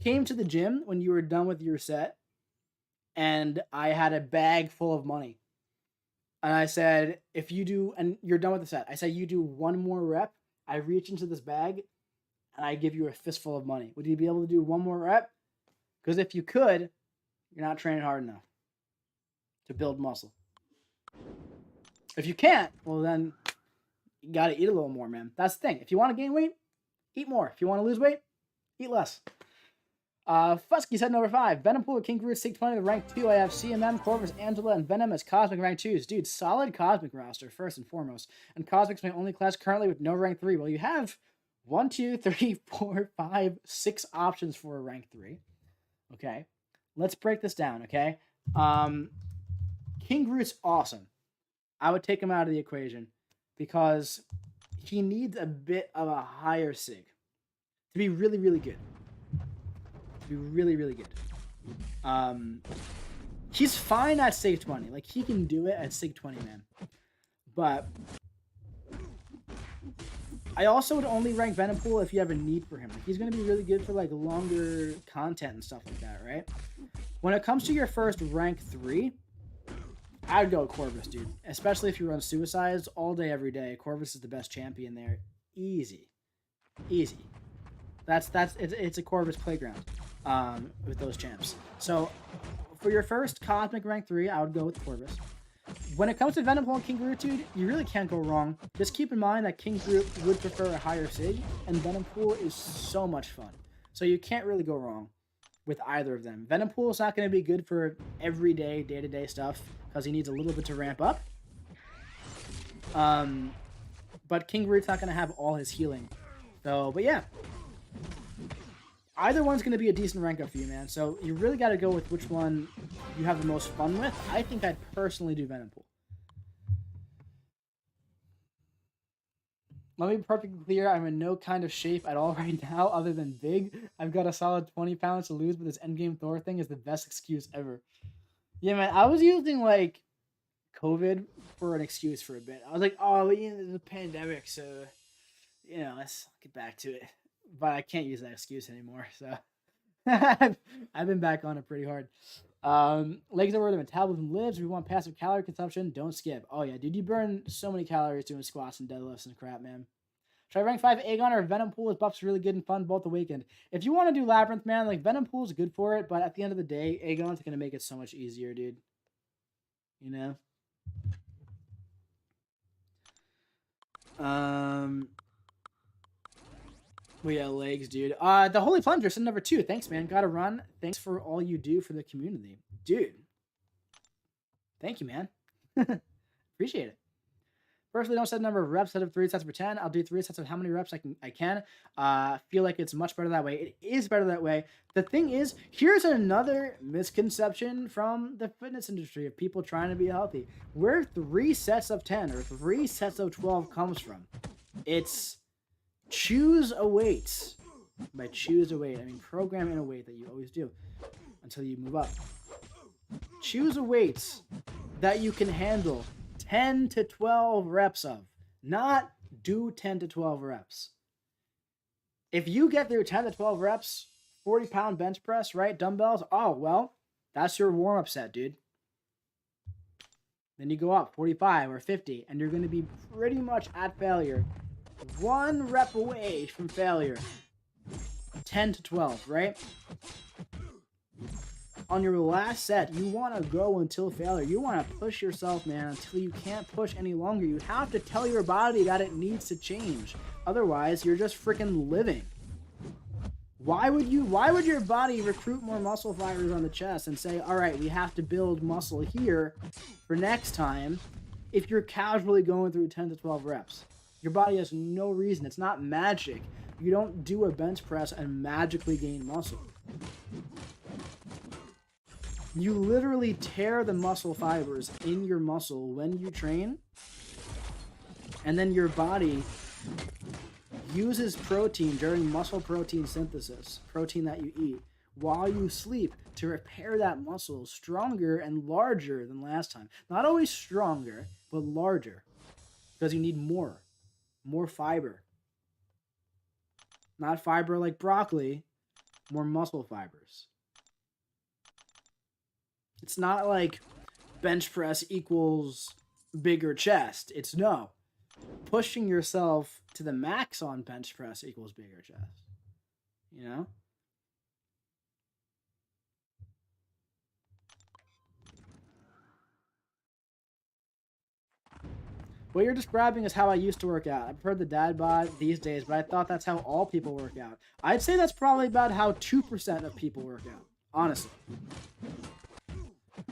came to the gym when you were done with your set and I had a bag full of money and I said, if you do, and you're done with the set, I said, you do 1 more rep, I reach into this bag and I give you a fistful of money. Would you be able to do 1 more rep? Because if you could, you're not training hard enough to build muscle. If you can't, well then... You gotta eat a little more, man. That's the thing. If you want to gain weight, eat more. If you want to lose weight, eat less. Fusky said number 5. Venom Pool, King Groot, Sig 20 with rank 2. I have CMM, Corvus, Angela, and Venom as Cosmic rank 2s. Dude, solid Cosmic roster, first and foremost. And Cosmic's my only class currently with no rank 3. Well, you have 1, 2, 3, 4, 5, 6 options for a rank 3. Okay. Let's break this down, okay? King Groot's awesome. I would take him out of the equation. Because he needs a bit of a higher sig to be really, really good. To be really, really good. He's fine at Sig 20. Like, he can do it at Sig 20, man. But I also would only rank Venom Pool if you have a need for him. Like, he's going to be really good for, like, longer content and stuff like that, right? When it comes to your first rank 3... I would go with Corvus, dude. Especially if you run Suicides all day, every day. Corvus is the best champion there. Easy. Easy. It's a Corvus playground with those champs. So, for your first Cosmic rank 3, I would go with Corvus. When it comes to Venom Pool and King Groot, dude, you really can't go wrong. Just keep in mind that King Groot would prefer a higher Sig, and Venom Pool is so much fun. So you can't really go wrong with either of them. Venom Pool is not going to be good for everyday, day-to-day stuff, because he needs a little bit to ramp up. But King Groot's not going to have all his healing. So, but yeah. Either one's going to be a decent rank up for you, man. So you really got to go with which one you have the most fun with. I think I'd personally do Venom Pool. Let me be perfectly clear, I'm in no kind of shape at all right now other than big. I've got a solid 20 pounds to lose, but this endgame Thor thing is the best excuse ever. Yeah, man, I was using, like, COVID for an excuse for a bit. I was like, oh, there's a pandemic, so, you know, let's get back to it. But I can't use that excuse anymore, so. I've been back on it pretty hard. Legs are where the metabolism lives. If you want passive calorie consumption, don't skip. Oh yeah, dude, you burn so many calories doing squats and deadlifts and crap, man. Try rank 5 Aegon or Venom Pool. His buff's really good and fun both the weekend. If you want to do Labyrinth, man, like Venom Pool is good for it, but at the end of the day, Aegon's gonna make it so much easier, dude. You know? Well, yeah, legs, dude. The Holy Plunger, send number 2. Thanks, man. Gotta run. Thanks for all you do for the community. Dude. Thank you, man. Appreciate it. Personally, don't set a number of reps out of 3 sets per 10. I'll do 3 sets of how many reps I can. Feel like it's much better that way. It is better that way. The thing is, here's another misconception from the fitness industry of people trying to be healthy. Where 3 sets of 10 or 3 sets of 12 comes from. It's choose a weight. By choose a weight, I mean program in a weight that you always do until you move up. Choose a weight that you can handle 10 to 12 reps of. Not do 10 to 12 reps. If you get through 10 to 12 reps, 40-pound bench press, right? Dumbbells, oh, well, that's your warm-up set, dude. Then you go up 45 or 50, and you're going to be pretty much at failure. 1 rep away from failure. 10 to 12, right? On your last set, you want to go until failure. You want to push yourself, man, until you can't push any longer. You have to tell your body that it needs to change. Otherwise, you're just freaking living. Why would your body recruit more muscle fibers on the chest and say, all right, we have to build muscle here for next time if you're casually going through 10 to 12 reps? Your body has no reason. It's not magic. You don't do a bench press and magically gain muscle. You literally tear the muscle fibers in your muscle when you train, and then your body uses protein during muscle protein synthesis, protein that you eat, while you sleep to repair that muscle stronger and larger than last time. Not always stronger, but larger, because you need more fiber. Not fiber like broccoli, more muscle fibers. It's not like bench press equals bigger chest. It's no. Pushing yourself to the max on bench press equals bigger chest. You know? What you're describing is how I used to work out. I prefer the dad bod these days, but I thought that's how all people work out. I'd say that's probably about how 2% of people work out. Honestly.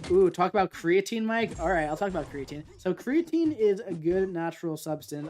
Ooh, talk about creatine, Mike? All right, I'll talk about creatine. So creatine is a good natural substance,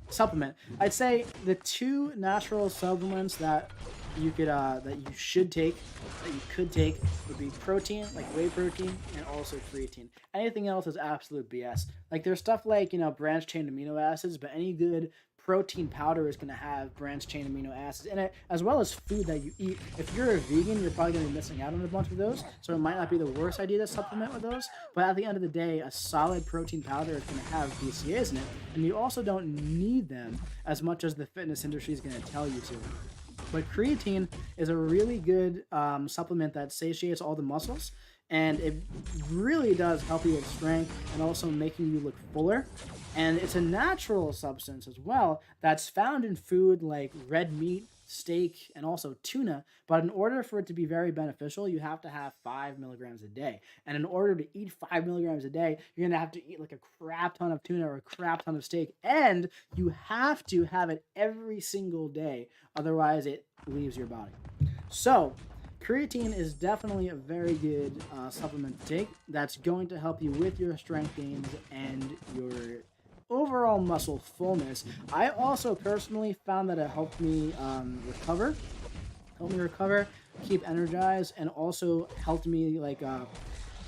supplement. I'd say the 2 natural supplements that you could, that you should take, that you could take, would be protein, like whey protein, and also creatine. Anything else is absolute BS. Like there's stuff like, branched chain amino acids, but any good protein powder is going to have branched chain amino acids in it, as well as food that you eat. If you're a vegan, you're probably going to be missing out on a bunch of those, so it might not be the worst idea to supplement with those, but at the end of the day, a solid protein powder is going to have BCAAs in it, and you also don't need them as much as the fitness industry is going to tell you to. But creatine is a really good supplement that satiates all the muscles, and it really does help you with strength and also making you look fuller. And it's a natural substance as well that's found in food like red meat, steak, and also tuna. But in order for it to be very beneficial, you have to have 5 milligrams a day. And in order to eat 5 milligrams a day, you're going to have to eat like a crap ton of tuna or a crap ton of steak. And you have to have it every single day. Otherwise, it leaves your body. So creatine is definitely a very good supplement to take that's going to help you with your strength gains and your overall muscle fullness. I also personally found that it helped me recover, keep energized, and also helped me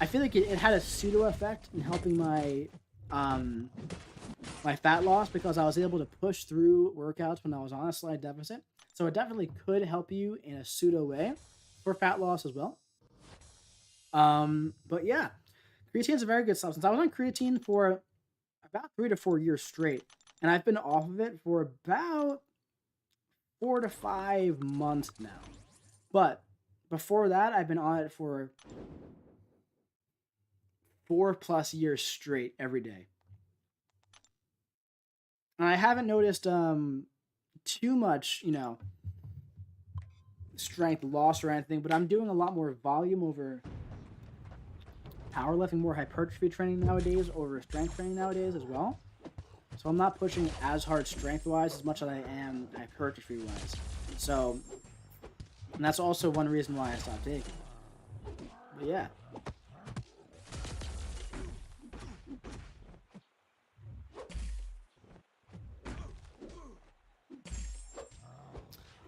I feel like it had a pseudo effect in helping my my fat loss, because I was able to push through workouts when I was on a slight deficit. So it definitely could help you in a pseudo way for fat loss as well. But yeah, creatine is a very good substance. I was on creatine for about 3 to 4 years straight, and I've been off of it for about 4 to 5 months now. But before that, I've been on it for 4+ years straight every day. And I haven't noticed too much, strength loss or anything, but I'm doing a lot more volume over powerlifting, more hypertrophy training nowadays over strength training nowadays as well. So I'm not pushing as hard strength-wise as much as I am hypertrophy-wise. So, and that's also one reason why I stopped taking. But yeah.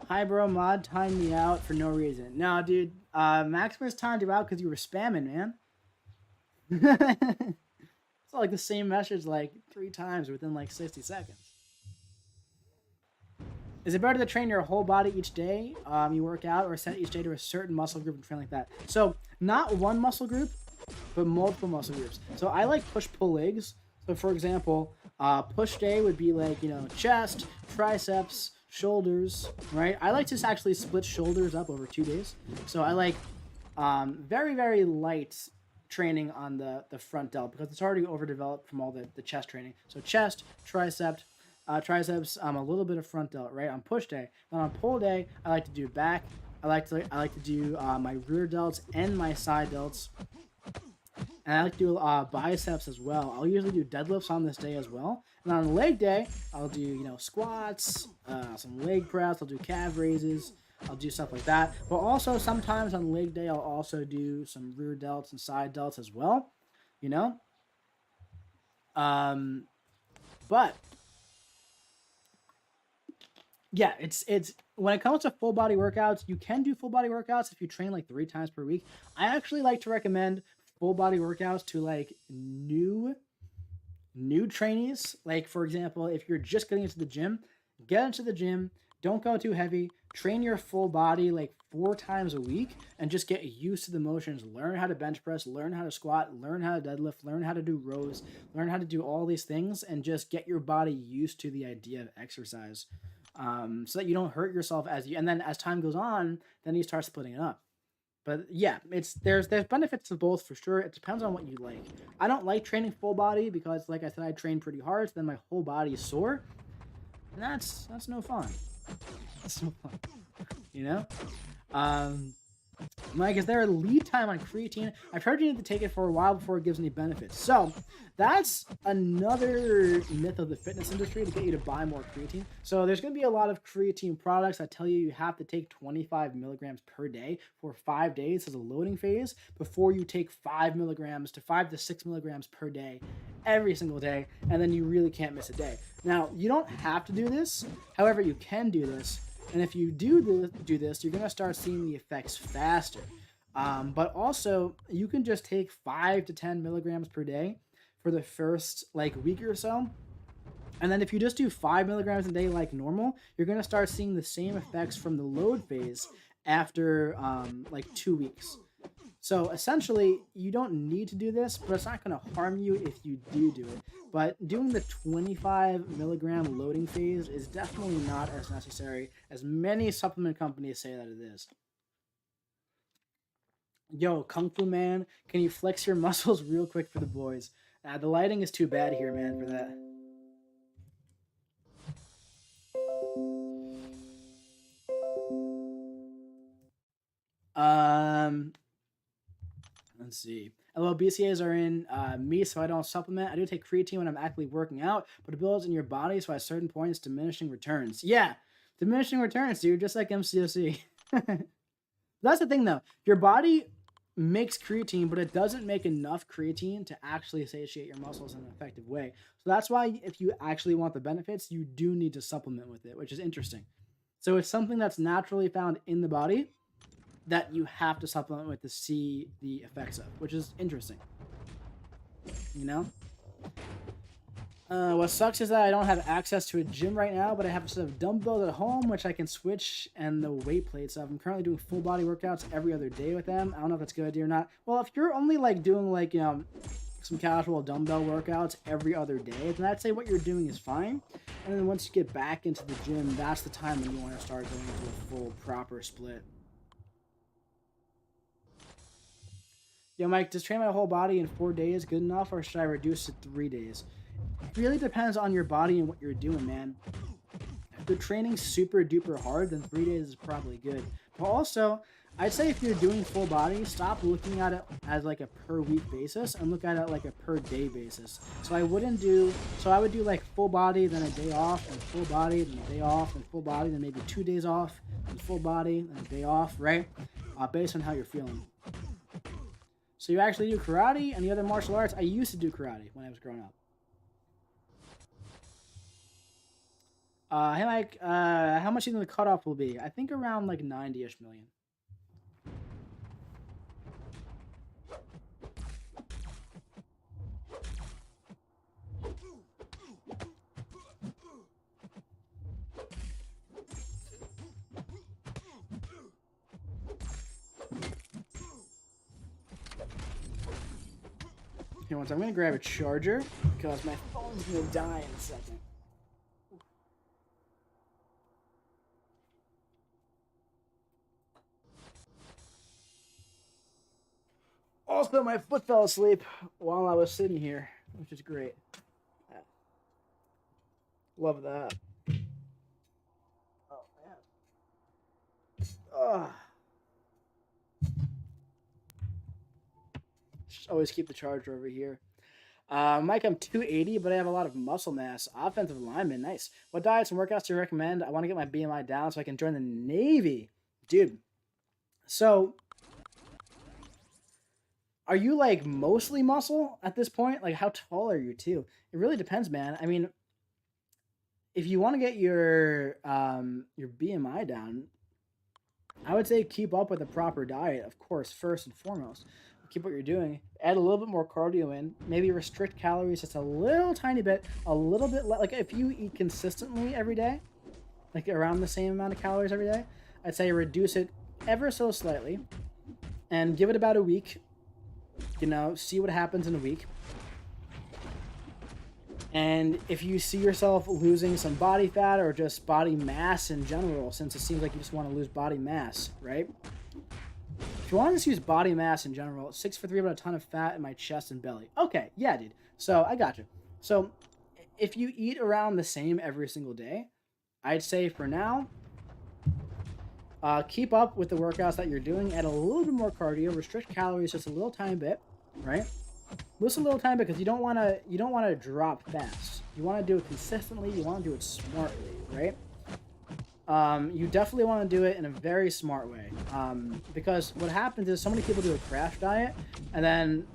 Hi, bro. Mod timed me out for no reason. No, dude. Maximus timed you out because you were spamming, man. It's like the same message like 3 times within like 60 seconds. Is it better to train your whole body each day you work out, or set each day to a certain muscle group and train like that? So not one muscle group, but multiple muscle groups. So I like push-pull legs. So for example, push day would be like, you know, chest, triceps, shoulders, right? I like to actually split shoulders up over 2 days. So I like very, very light training on the front delt because it's already overdeveloped from all the chest training. So chest, triceps, a little bit of front delt, right? On push day. Then on pull day, I like to do back. I like to do my rear delts and my side delts. And I like to do biceps as well. I'll usually do deadlifts on this day as well. And on leg day, I'll do, you know, squats, some leg press. I'll do calf raises. I'll do stuff like that. But also sometimes on leg day, I'll also do some rear delts and side delts as well. You know. But yeah, it's when it comes to full body workouts, you can do full body workouts if you train like 3 times per week. I actually like to recommend full body workouts to like new trainees. Like for example, if you're just getting into the gym, get into the gym, don't go too heavy, train your full body like 4 times a week and just get used to the motions. Learn how to bench press, learn how to squat, learn how to deadlift, learn how to do rows, learn how to do all these things and just get your body used to the idea of exercise. So that you don't hurt yourself and then as time goes on, then you start splitting it up. But yeah, there's benefits to both for sure. It depends on what you like. I don't like training full body because, like I said, I train pretty hard, so then my whole body is sore, and that's no fun. That's no fun, you know. Mike, is there a lead time on creatine? I've heard you need to take it for a while before it gives any benefits. So that's another myth of the fitness industry to get you to buy more creatine. So there's going to be a lot of creatine products that tell you have to take 25 milligrams per day for 5 days as a loading phase before you take 5 to 6 milligrams per day every single day, and then you really can't miss a day. Now, you don't have to do this. However, you can do this. And if you do this, you're going to start seeing the effects faster. But also, you can just take 5 to 10 milligrams per day for the first like week or so. And then if you just do 5 milligrams a day like normal, you're going to start seeing the same effects from the load phase after like 2 weeks. So essentially, you don't need to do this, but it's not going to harm you if you do it. But doing the 25 milligram loading phase is definitely not as necessary as many supplement companies say that it is. Yo, Kung Fu Man, can you flex your muscles real quick for the boys? The lighting is too bad here, man, for that. Let's see. LOL, BCAs are in me, so I don't supplement. I do take creatine when I'm actively working out, but it builds in your body, so at certain points, diminishing returns. Yeah, diminishing returns, dude, just like MCOC. That's the thing, though. Your body makes creatine, but it doesn't make enough creatine to actually satiate your muscles in an effective way. So that's why if you actually want the benefits, you do need to supplement with it, which is interesting. So it's something that's naturally found in the body that you have to supplement with to see the effects of, which is interesting. You know? What sucks is that I don't have access to a gym right now, but I have a set of dumbbells at home, which I can switch, and the weight plates. So I'm currently doing full body workouts every other day with them. I don't know if that's a good idea or not. Well, if you're only like doing like, you know, some casual dumbbell workouts every other day, then I'd say what you're doing is fine. And then once you get back into the gym, that's the time when you want to start going into a full proper split. Yo, Mike, does train my whole body in 4 days good enough, or should I reduce it to 3 days? It really depends on your body and what you're doing, man. If you're training super duper hard, then 3 days is probably good. But also, I'd say if you're doing full body, stop looking at it as like a per week basis and look at it like a per day basis. So I would do like full body, then a day off, and full body, then a day off, and full body, then maybe 2 days off, and full body, then a day off, right? Based on how you're feeling. So you actually do karate and the other martial arts? I used to do karate when I was growing up. Hey Mike, how much do you think the cutoff will be? I think around like 90-ish million. Here, once I'm gonna grab a charger because my phone's gonna die in a second. Also, my foot fell asleep while I was sitting here, which is great. Love that. Oh man. Ugh. Just always keep the charger over here. Mike, I'm 280, but I have a lot of muscle mass. Offensive lineman, nice. What diets and workouts do you recommend? I want to get my BMI down so I can join the Navy. Dude, so are you like mostly muscle at this point? Like, how tall are you too? It really depends, man. I mean, if you want to get your BMI down, I would say keep up with a proper diet, of course, first and foremost. Keep what you're doing. Add a little bit more cardio in. Maybe restrict calories just a little tiny bit, like if you eat consistently every day, like around the same amount of calories every day, I'd say reduce it ever so slightly and give it about a week. You know, see what happens in a week. And if you see yourself losing some body fat or just body mass in general, since it seems like you just want to lose body mass, right? If you want to just use body mass in general, 6'3", but a ton of fat in my chest and belly. Okay, yeah, dude. So I got you. So if you eat around the same every single day, I'd say for now, keep up with the workouts that you're doing. Add a little bit more cardio. Restrict calories just a little tiny bit, right? Just a little tiny bit because you don't want to drop fast. You want to do it consistently. You want to do it smartly, right? You definitely want to do it in a very smart way, because what happens is so many people do a crash diet, and then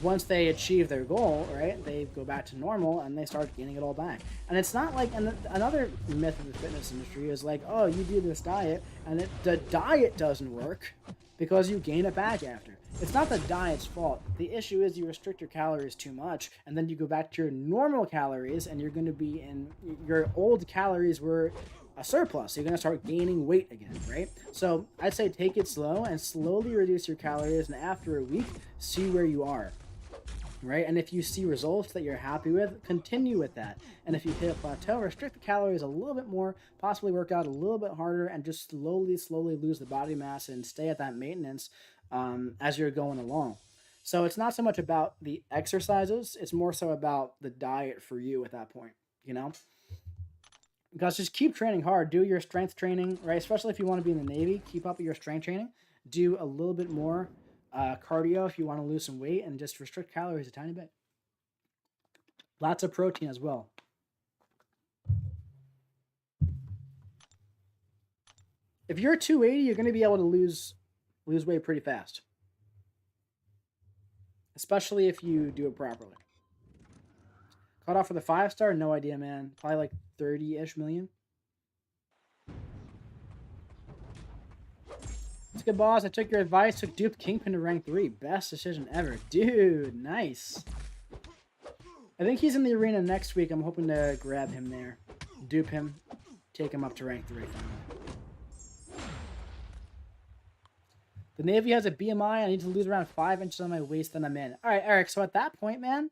once they achieve their goal, right, they go back to normal and they start gaining it all back. And it's not like, and another myth of the fitness industry is like, oh, you do this diet and the diet doesn't work because you gain it back after. It's not the diet's fault. The issue is you restrict your calories too much, and then you go back to your normal calories, and you're going to be in your old calories were a surplus. So you're going to start gaining weight again, right? So I'd say take it slow and slowly reduce your calories, and after a week, see where you are, right? And if you see results that you're happy with, continue with that. And if you hit a plateau, restrict the calories a little bit more, possibly work out a little bit harder, and just slowly lose the body mass and stay at that maintenance as you're going along. So it's not so much about the exercises, it's more so about the diet for you at that point, you know? Because just keep training hard. Do your strength training, right? Especially if you want to be in the Navy, keep up with your strength training. Do a little bit more cardio if you want to lose some weight, and just restrict calories a tiny bit. Lots of protein as well. If you're 280, you're going to be able to lose weight pretty fast. Especially if you do it properly. Cut off for the 5-star? No idea, man. Probably like 30-ish million. It's good, boss. I took your advice. Took Dupe Kingpin to rank 3. Best decision ever. Dude, nice. I think he's in the arena next week. I'm hoping to grab him there. Dupe him. Take him up to rank 3 finally. The Navy has a BMI. I need to lose around 5 inches on my waist, then I'm in. All right, Eric. So at that point, man,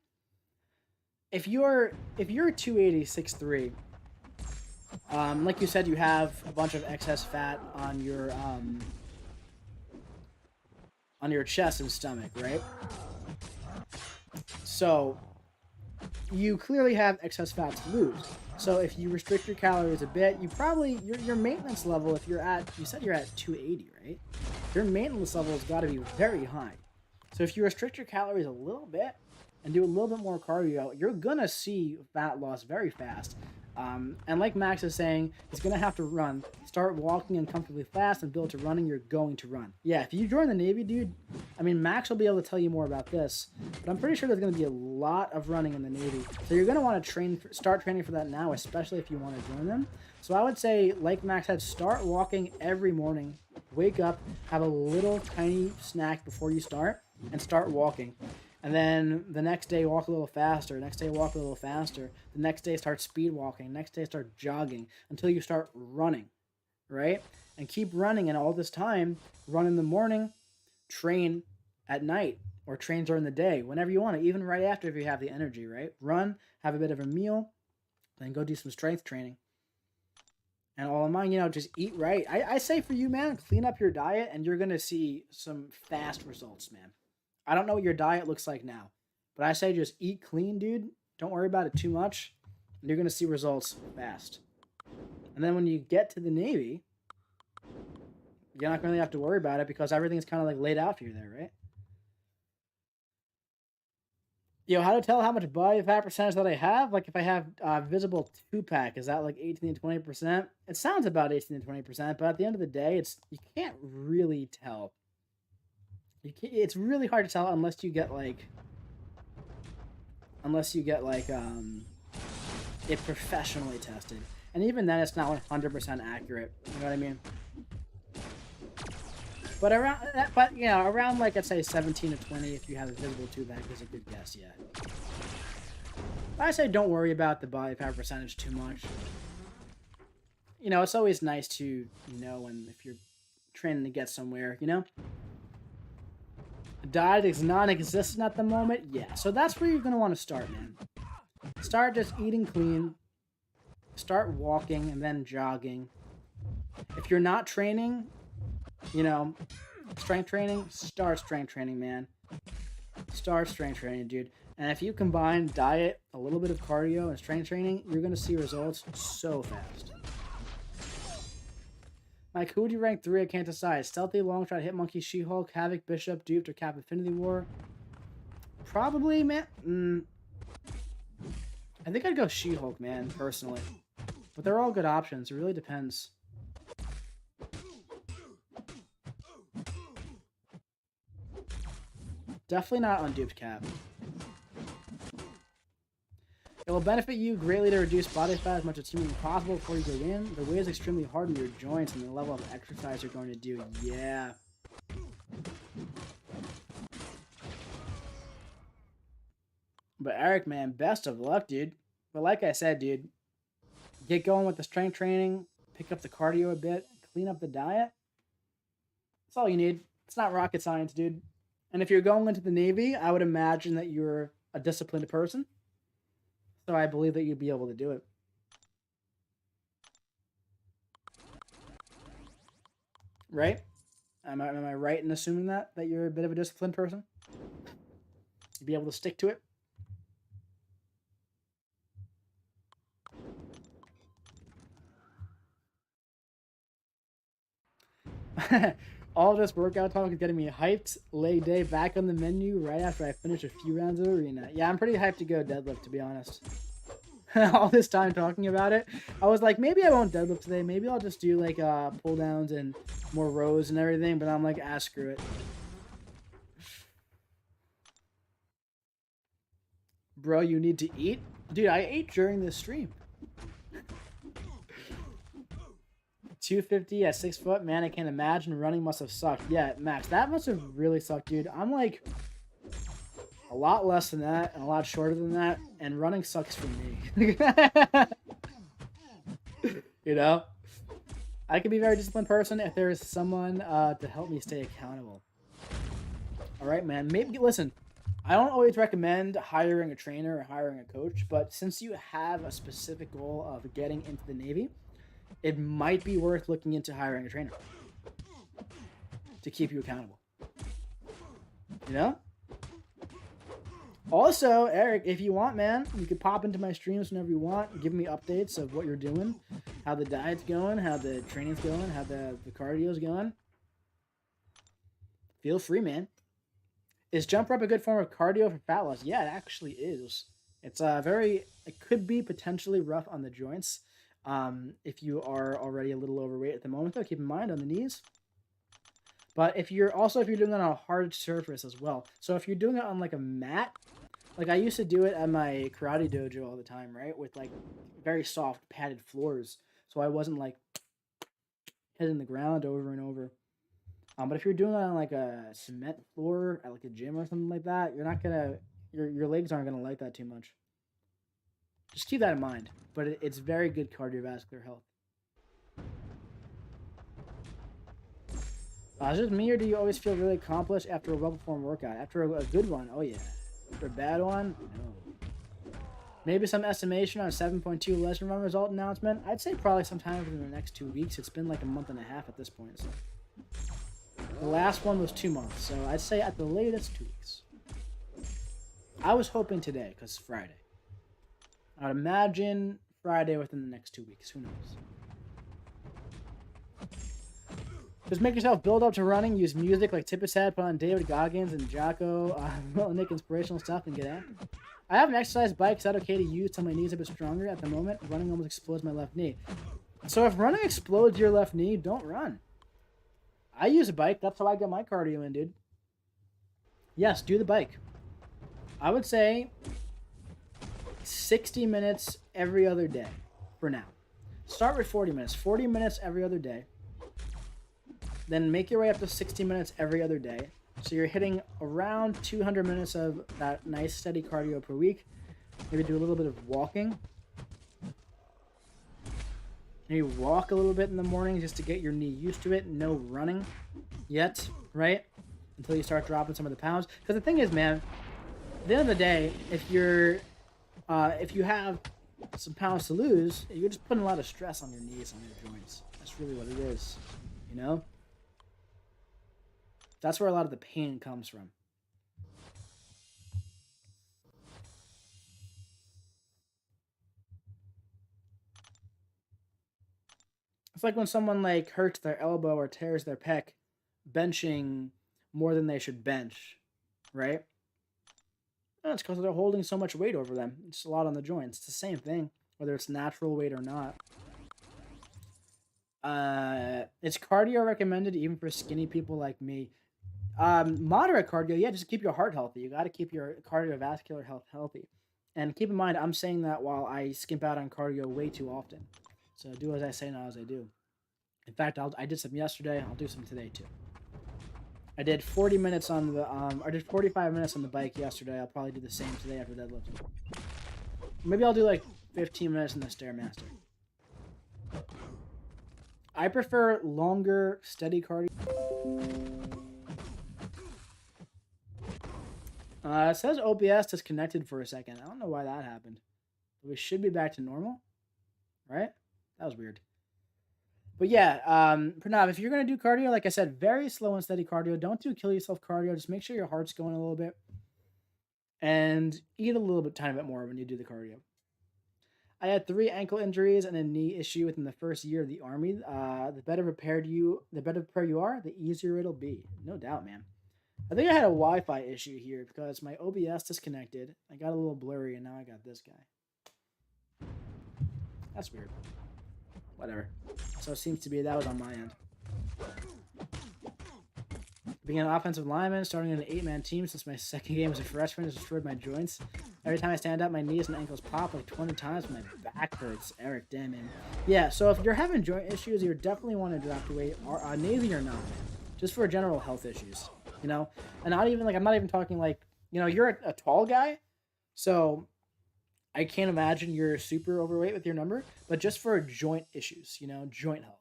if you're 280, 6'3", like you said, you have a bunch of excess fat on your chest and stomach, right? So you clearly have excess fat to lose. So if you restrict your calories a bit, you probably your maintenance level, if you're at, you said you're at 280, right? Your maintenance level has got to be very high. So if you restrict your calories a little bit and do a little bit more cardio, you're gonna see fat loss very fast. And like Max is saying, he's going to have to run. Start walking uncomfortably fast and build to running, you're going to run. Yeah, if you join the Navy, dude, I mean, Max will be able to tell you more about this, but I'm pretty sure there's going to be a lot of running in the Navy. So you're going to want to start training for that now, especially if you want to join them. So I would say, like Max said, start walking every morning. Wake up, have a little tiny snack before you start, and start walking. And then the next day, walk a little faster. Next day, walk a little faster. The next day, start speed walking. Next day, start jogging until you start running, right? And keep running. And all this time, run in the morning, train at night or train during the day, whenever you want to, even right after if you have the energy, right? Run, have a bit of a meal, then go do some strength training. And all in mind, just eat right. I say for you, man, clean up your diet and you're going to see some fast results, man. I don't know what your diet looks like now, but I say just eat clean, dude. Don't worry about it too much, and you're going to see results fast. And then when you get to the Navy, you're not going to have to worry about it because everything's kind of like laid out for you there, right? How to tell how much body fat percentage that I have? Like if I have visible 2-pack, is that like 18 to 20%? It sounds about 18 to 20%, but at the end of the day, you can't really tell. It's really hard to tell unless you get like it professionally tested, and even then, it's not 100% accurate. You know what I mean? But around like I'd say 17 to 20, if you have a visible 2-pack, is a good guess. Yeah. But I say don't worry about the body fat percentage too much. It's always nice to know when if you're training to get somewhere. Diet is non-existent at the moment. Yeah, so that's where you're gonna want to start, man. Start just eating clean. Start walking and then jogging. If you're not training, strength training, start strength training, man. Start strength training, dude. And if you combine diet, a little bit of cardio, and strength training, you're going to see results so fast. Mike, who would you rank 3? I can't decide. Stealthy, Longshot, Hitmonkey, She-Hulk, Havoc, Bishop, Duped, or Cap Infinity War? Probably, man. I think I'd go She-Hulk, man, personally. But they're all good options. It really depends. Definitely not on Duped Cap. It will benefit you greatly to reduce body fat as much as humanly possible before you go in. The weight is extremely hard on your joints and the level of exercise you're going to do. Yeah. But Eric, man, best of luck, dude. But like I said, dude, get going with the strength training, pick up the cardio a bit, clean up the diet. That's all you need. It's not rocket science, dude. And if you're going into the Navy, I would imagine that you're a disciplined person. So I believe that you'd be able to do it. Right? Am I right in assuming that you're a bit of a disciplined person? You'd be able to stick to it? All this workout talk is getting me hyped. Leg day back on the menu right after I finish a few rounds of arena. Yeah, I'm pretty hyped to go deadlift, to be honest. All this time talking about it, I was like, maybe I won't deadlift today. Maybe I'll just do like pull downs and more rows and everything. But I'm like, screw it. Bro, you need to eat? Dude, I ate during this stream. 250 at 6 foot, man, I can't imagine. Running must have sucked. Yeah, Max, that must have really sucked, dude. I'm like a lot less than that and a lot shorter than that, and running sucks for me. I can be a very disciplined person if there is someone to help me stay accountable. All right, man. Maybe listen. I don't always recommend hiring a trainer or hiring a coach, but since you have a specific goal of getting into the Navy, it might be worth looking into hiring a trainer to keep you accountable. Also, Eric, if you want, man, you could pop into my streams whenever you want. Give me updates of what you're doing, how the diet's going, how the training's going, how the cardio's going. Feel free, man. Is jump rope a good form of cardio for fat loss? Yeah, it actually is. It's it could be potentially rough on the joints. If you are already a little overweight at the moment, though, keep in mind on the knees. But if you're doing it on a hard surface as well. So if you're doing it on like a mat, like I used to do it at my karate dojo all the time, right? With like very soft padded floors. So I wasn't like hitting the ground over and over. But if you're doing it on like a cement floor at like a gym or something like that, you're not gonna, your legs aren't gonna like that too much. Just keep that in mind. But it's very good cardiovascular health. Is it me, or do you always feel really accomplished after a well-performed workout? After a good one, oh yeah. After a bad one, no. Maybe some estimation on 7.2 Legend Run result announcement? I'd say probably sometime within the next 2 weeks. It's been like a month and a half at this point. So. The last one was 2 months, so I'd say at the latest 2 weeks. I was hoping today, because it's Friday. I'd imagine Friday within the next 2 weeks. Who knows? Just make yourself build up to running. Use music like Tippett said. Put on David Goggins and Jocko. Nick inspirational stuff and get active. I have an exercise bike. Is that okay to use till my knee's a bit stronger? At the moment, running almost explodes my left knee. So if running explodes your left knee, don't run. I use a bike. That's how I get my cardio in, dude. Yes, do the bike. I would say 60 minutes every other day for now. Start with 40 minutes. 40 minutes every other day. Then make your way up to 60 minutes every other day. So you're hitting around 200 minutes of that nice steady cardio per week. Maybe do a little bit of walking. Maybe walk a little bit in the morning just to get your knee used to it. No running yet, right? Until you start dropping some of the pounds. Because the thing is, man, at the end of the day, if you have some pounds to lose, you're just putting a lot of stress on your knees, on your joints. That's really what it is, you know? That's where a lot of the pain comes from. It's like when someone like hurts their elbow or tears their pec, benching more than they should bench, right? And it's because they're holding so much weight over them. It's a lot on the joints. It's the same thing, whether it's natural weight or not. It's cardio recommended even for skinny people like me. Moderate cardio, yeah, just keep your heart healthy. You got to keep your cardiovascular health healthy. And keep in mind, I'm saying that while I skimp out on cardio way too often. So do as I say, not as I do. In fact, I did some yesterday. I'll do some today too. I did 40 minutes on the I did 45 minutes on the bike yesterday. I'll probably do the same today after deadlifting. Maybe I'll do like 15 minutes in the Stairmaster. I prefer longer, steady cardio. It says OBS disconnected for a second. I don't know why that happened. We should be back to normal, right? That was weird. But yeah, Pranav, if you're going to do cardio, like I said, very slow and steady cardio. Don't do kill yourself cardio. Just make sure your heart's going a little bit. And eat a little bit, tiny bit more when you do the cardio. I had 3 ankle injuries and a knee issue within the first year of the Army. The better prepared you are, the easier it'll be. No doubt, man. I think I had a Wi-Fi issue here because my OBS disconnected. I got a little blurry, and now I got this guy. That's weird. Whatever. So it seems to be that was on my end. Being an offensive lineman, starting in an 8-man team since my second game as a freshman has destroyed my joints. Every time I stand up, my knees and ankles pop like 20 times. My back hurts. Eric, damn it. Yeah, so if you're having joint issues, you definitely want to drop the weight, Navy or not, man. Just for general health issues, you know? And not even, like, I'm not even talking, like, you know, you're a tall guy, so I can't imagine you're super overweight with your number, but just for joint issues, you know, joint health,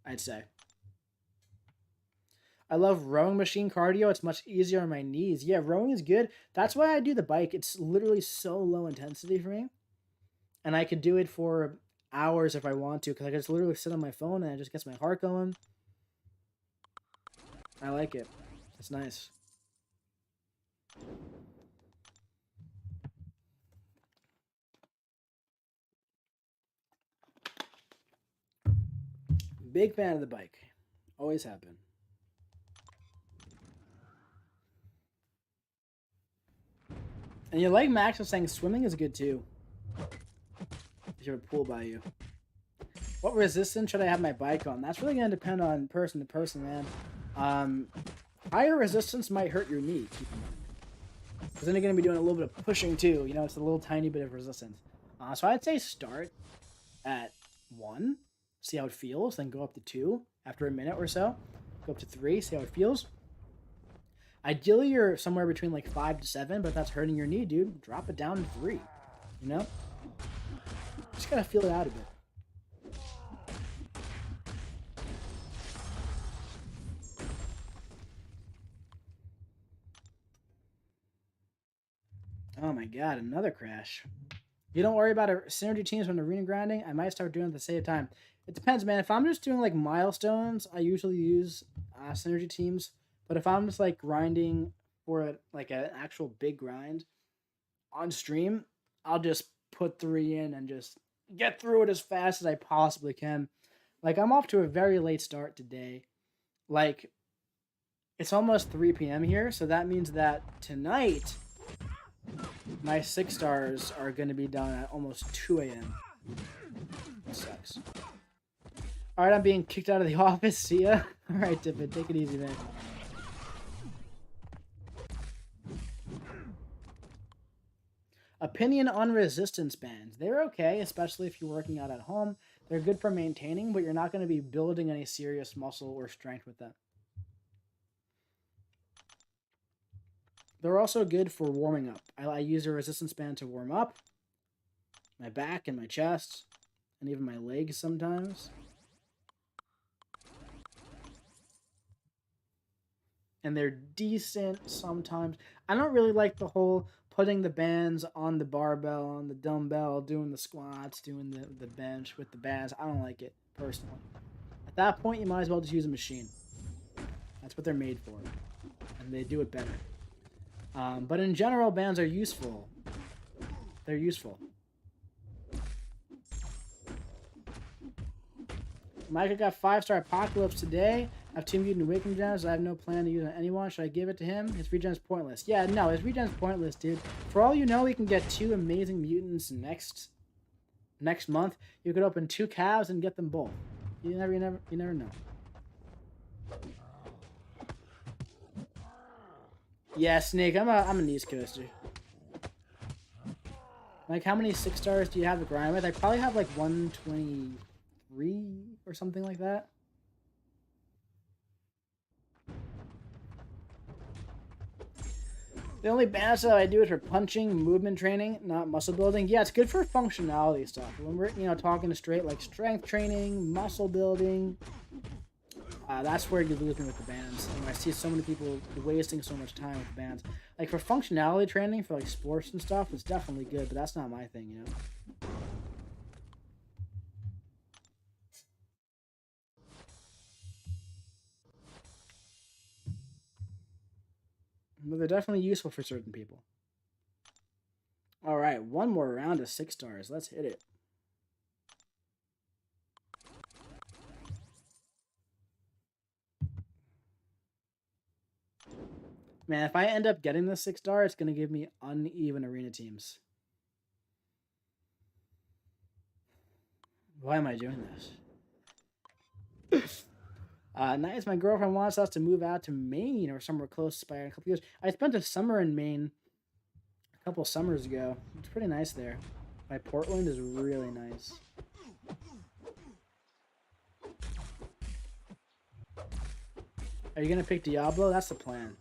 I'd say. I love rowing machine cardio. It's much easier on my knees. Yeah, rowing is good. That's why I do the bike. It's literally so low intensity for me. And I could do it for hours if I want to, because I can just literally sit on my phone and it just gets my heart going. I like it. It's nice. Big fan of the bike. Always have been. And you like Max was saying swimming is good too. If you have a pool by you. What resistance should I have my bike on? That's really going to depend on person to person, man. Higher resistance might hurt your knee, keep in mind. Because then you're going to be doing a little bit of pushing too. You know, it's a little tiny bit of resistance. So I'd say start at 1. See how it feels. Then go up to 2 after a minute or so. Go up to 3. See how it feels. Ideally, you're somewhere between like 5 to 7, but if that's hurting your knee, dude, drop it down to 3. You know? Just gotta feel it out a bit. Oh my god, another crash. You don't worry about synergy teams when arena grinding. I might start doing it at the same time. It depends, man. If I'm just doing like milestones, I usually use synergy teams. But if I'm just like grinding for like an actual big grind on stream, I'll just put 3 in and just get through it as fast as I possibly can. Like I'm off to a very late start today. Like it's almost 3 p.m. here, so that means that tonight my 6 stars are going to be done at almost 2 a.m. That sucks. Alright, I'm being kicked out of the office. See ya. Alright, Tippet, take it easy, man. Opinion on resistance bands. They're okay, especially if you're working out at home. They're good for maintaining, but you're not going to be building any serious muscle or strength with them. They're also good for warming up. I use a resistance band to warm up my back and my chest, and even my legs sometimes. And they're decent sometimes. I don't really like the whole putting the bands on the barbell, on the dumbbell, doing the squats, doing the bench with the bands. I don't like it, personally. At that point, you might as well just use a machine. That's what they're made for. And they do it better. But in general, bands are useful. They're useful. Micah got 5-star Apocalypse today. I have 2 Mutant Awakening Gems. I have no plan to use on anyone. Should I give it to him? His regen's pointless. Yeah, no, his regen's pointless, dude. For all you know, we can get 2 amazing mutants next month. You could open 2 calves and get them both. You never know. Yeah, Snake, I'm an East Coaster. Like, how many 6 stars do you have to grind with? I probably have like 123 or something like that. The only bands that I do is for punching, movement training, not muscle building. Yeah, it's good for functionality stuff. When we're, talking straight like strength training, muscle building, that's where you lose me with the bands. And I see so many people wasting so much time with the bands. Like for functionality training, for like sports and stuff, it's definitely good, but that's not my thing, But they're definitely useful for certain people. All right, one more round of 6 stars. Let's hit it. Man, if I end up getting the 6 star, it's going to give me uneven arena teams. Why am I doing this? Nice. My girlfriend wants us to move out to Maine or somewhere close by a couple years. I spent a summer in Maine a couple summers ago. It's pretty nice there. My Portland is really nice. Are you going to pick Diablo? That's the plan.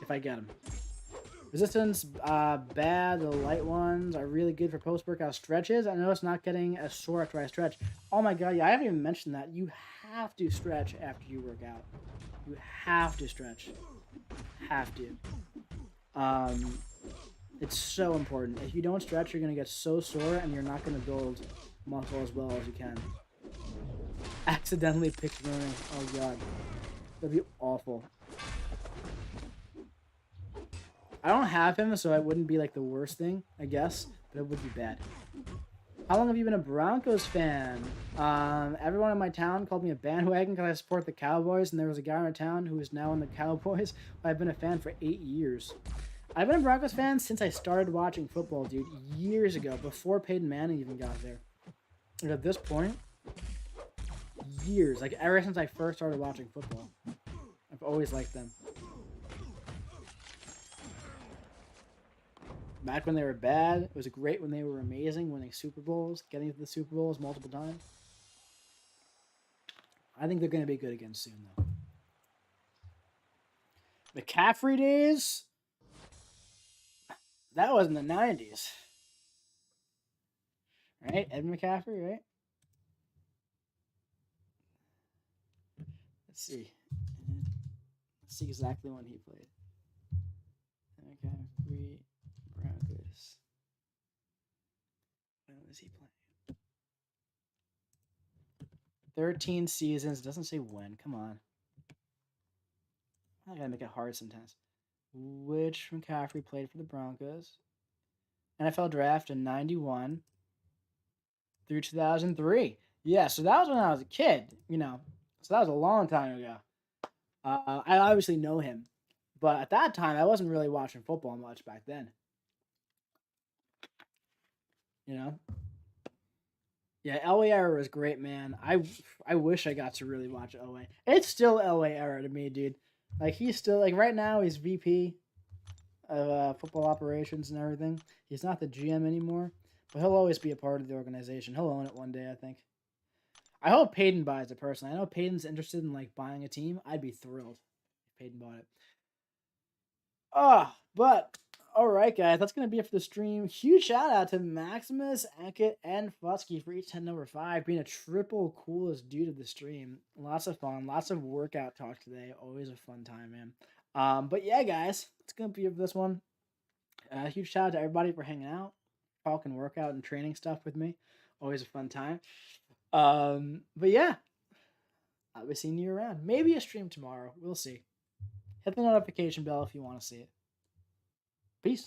If I get him. Resistance, bad. The light ones are really good for post-workout stretches. I know it's not getting as sore after I stretch. Oh my god, yeah, I haven't even mentioned that. You have to stretch after you work out. You have to stretch. Have to. It's so important. If you don't stretch, you're going to get so sore and you're not going to build muscle as well as you can. Accidentally picked running. Oh god. That'd be awful. I don't have him, so it wouldn't be like the worst thing, I guess, but it would be bad. How long have you been a Broncos fan? Everyone in my town called me a bandwagon because I support the Cowboys, and there was a guy in our town who is now in the Cowboys. I've been a fan for 8 years. I've been a Broncos fan since I started watching football, dude, years ago, before Peyton Manning even got there. And at this point, years, like ever since I first started watching football. I've always liked them. Back when they were bad, it was great when they were amazing, winning Super Bowls, getting to the Super Bowls multiple times. I think they're going to be good again soon, though. McCaffrey days? That was in the 90s. Right? Ed McCaffrey, right? Let's see. Let's see exactly when he played. McCaffrey. McCaffrey, Broncos. When was he playing? 13 seasons. Doesn't say when. Come on. I gotta make it hard sometimes. Which McCaffrey played for the Broncos? NFL draft in 91 through 2003. Yeah, so that was when I was a kid, So that was a long time ago. I obviously know him, but at that time, I wasn't really watching football much back then. Yeah, Elway era was great, man. I wish I got to really watch Elway. It's still Elway era to me, dude. Like he's still right now he's VP of football operations and everything. He's not the GM anymore, but he'll always be a part of the organization. He'll own it one day, I think. I hope Peyton buys it personally. I know Peyton's interested in buying a team. I'd be thrilled if Peyton bought it. But all right, guys, that's gonna be it for the stream. Huge shout out to Maximus, Ankit, and Fusky for each 10 number 5 being a triple coolest dude of the stream. Lots of fun, lots of workout talk today. Always a fun time, man. But yeah, guys, it's gonna be it for this one. Huge shout out to everybody for hanging out, talking workout and training stuff with me. Always a fun time. But yeah, I'll be seeing you around. Maybe a stream tomorrow. We'll see. Hit the notification bell if you want to see it. Peace.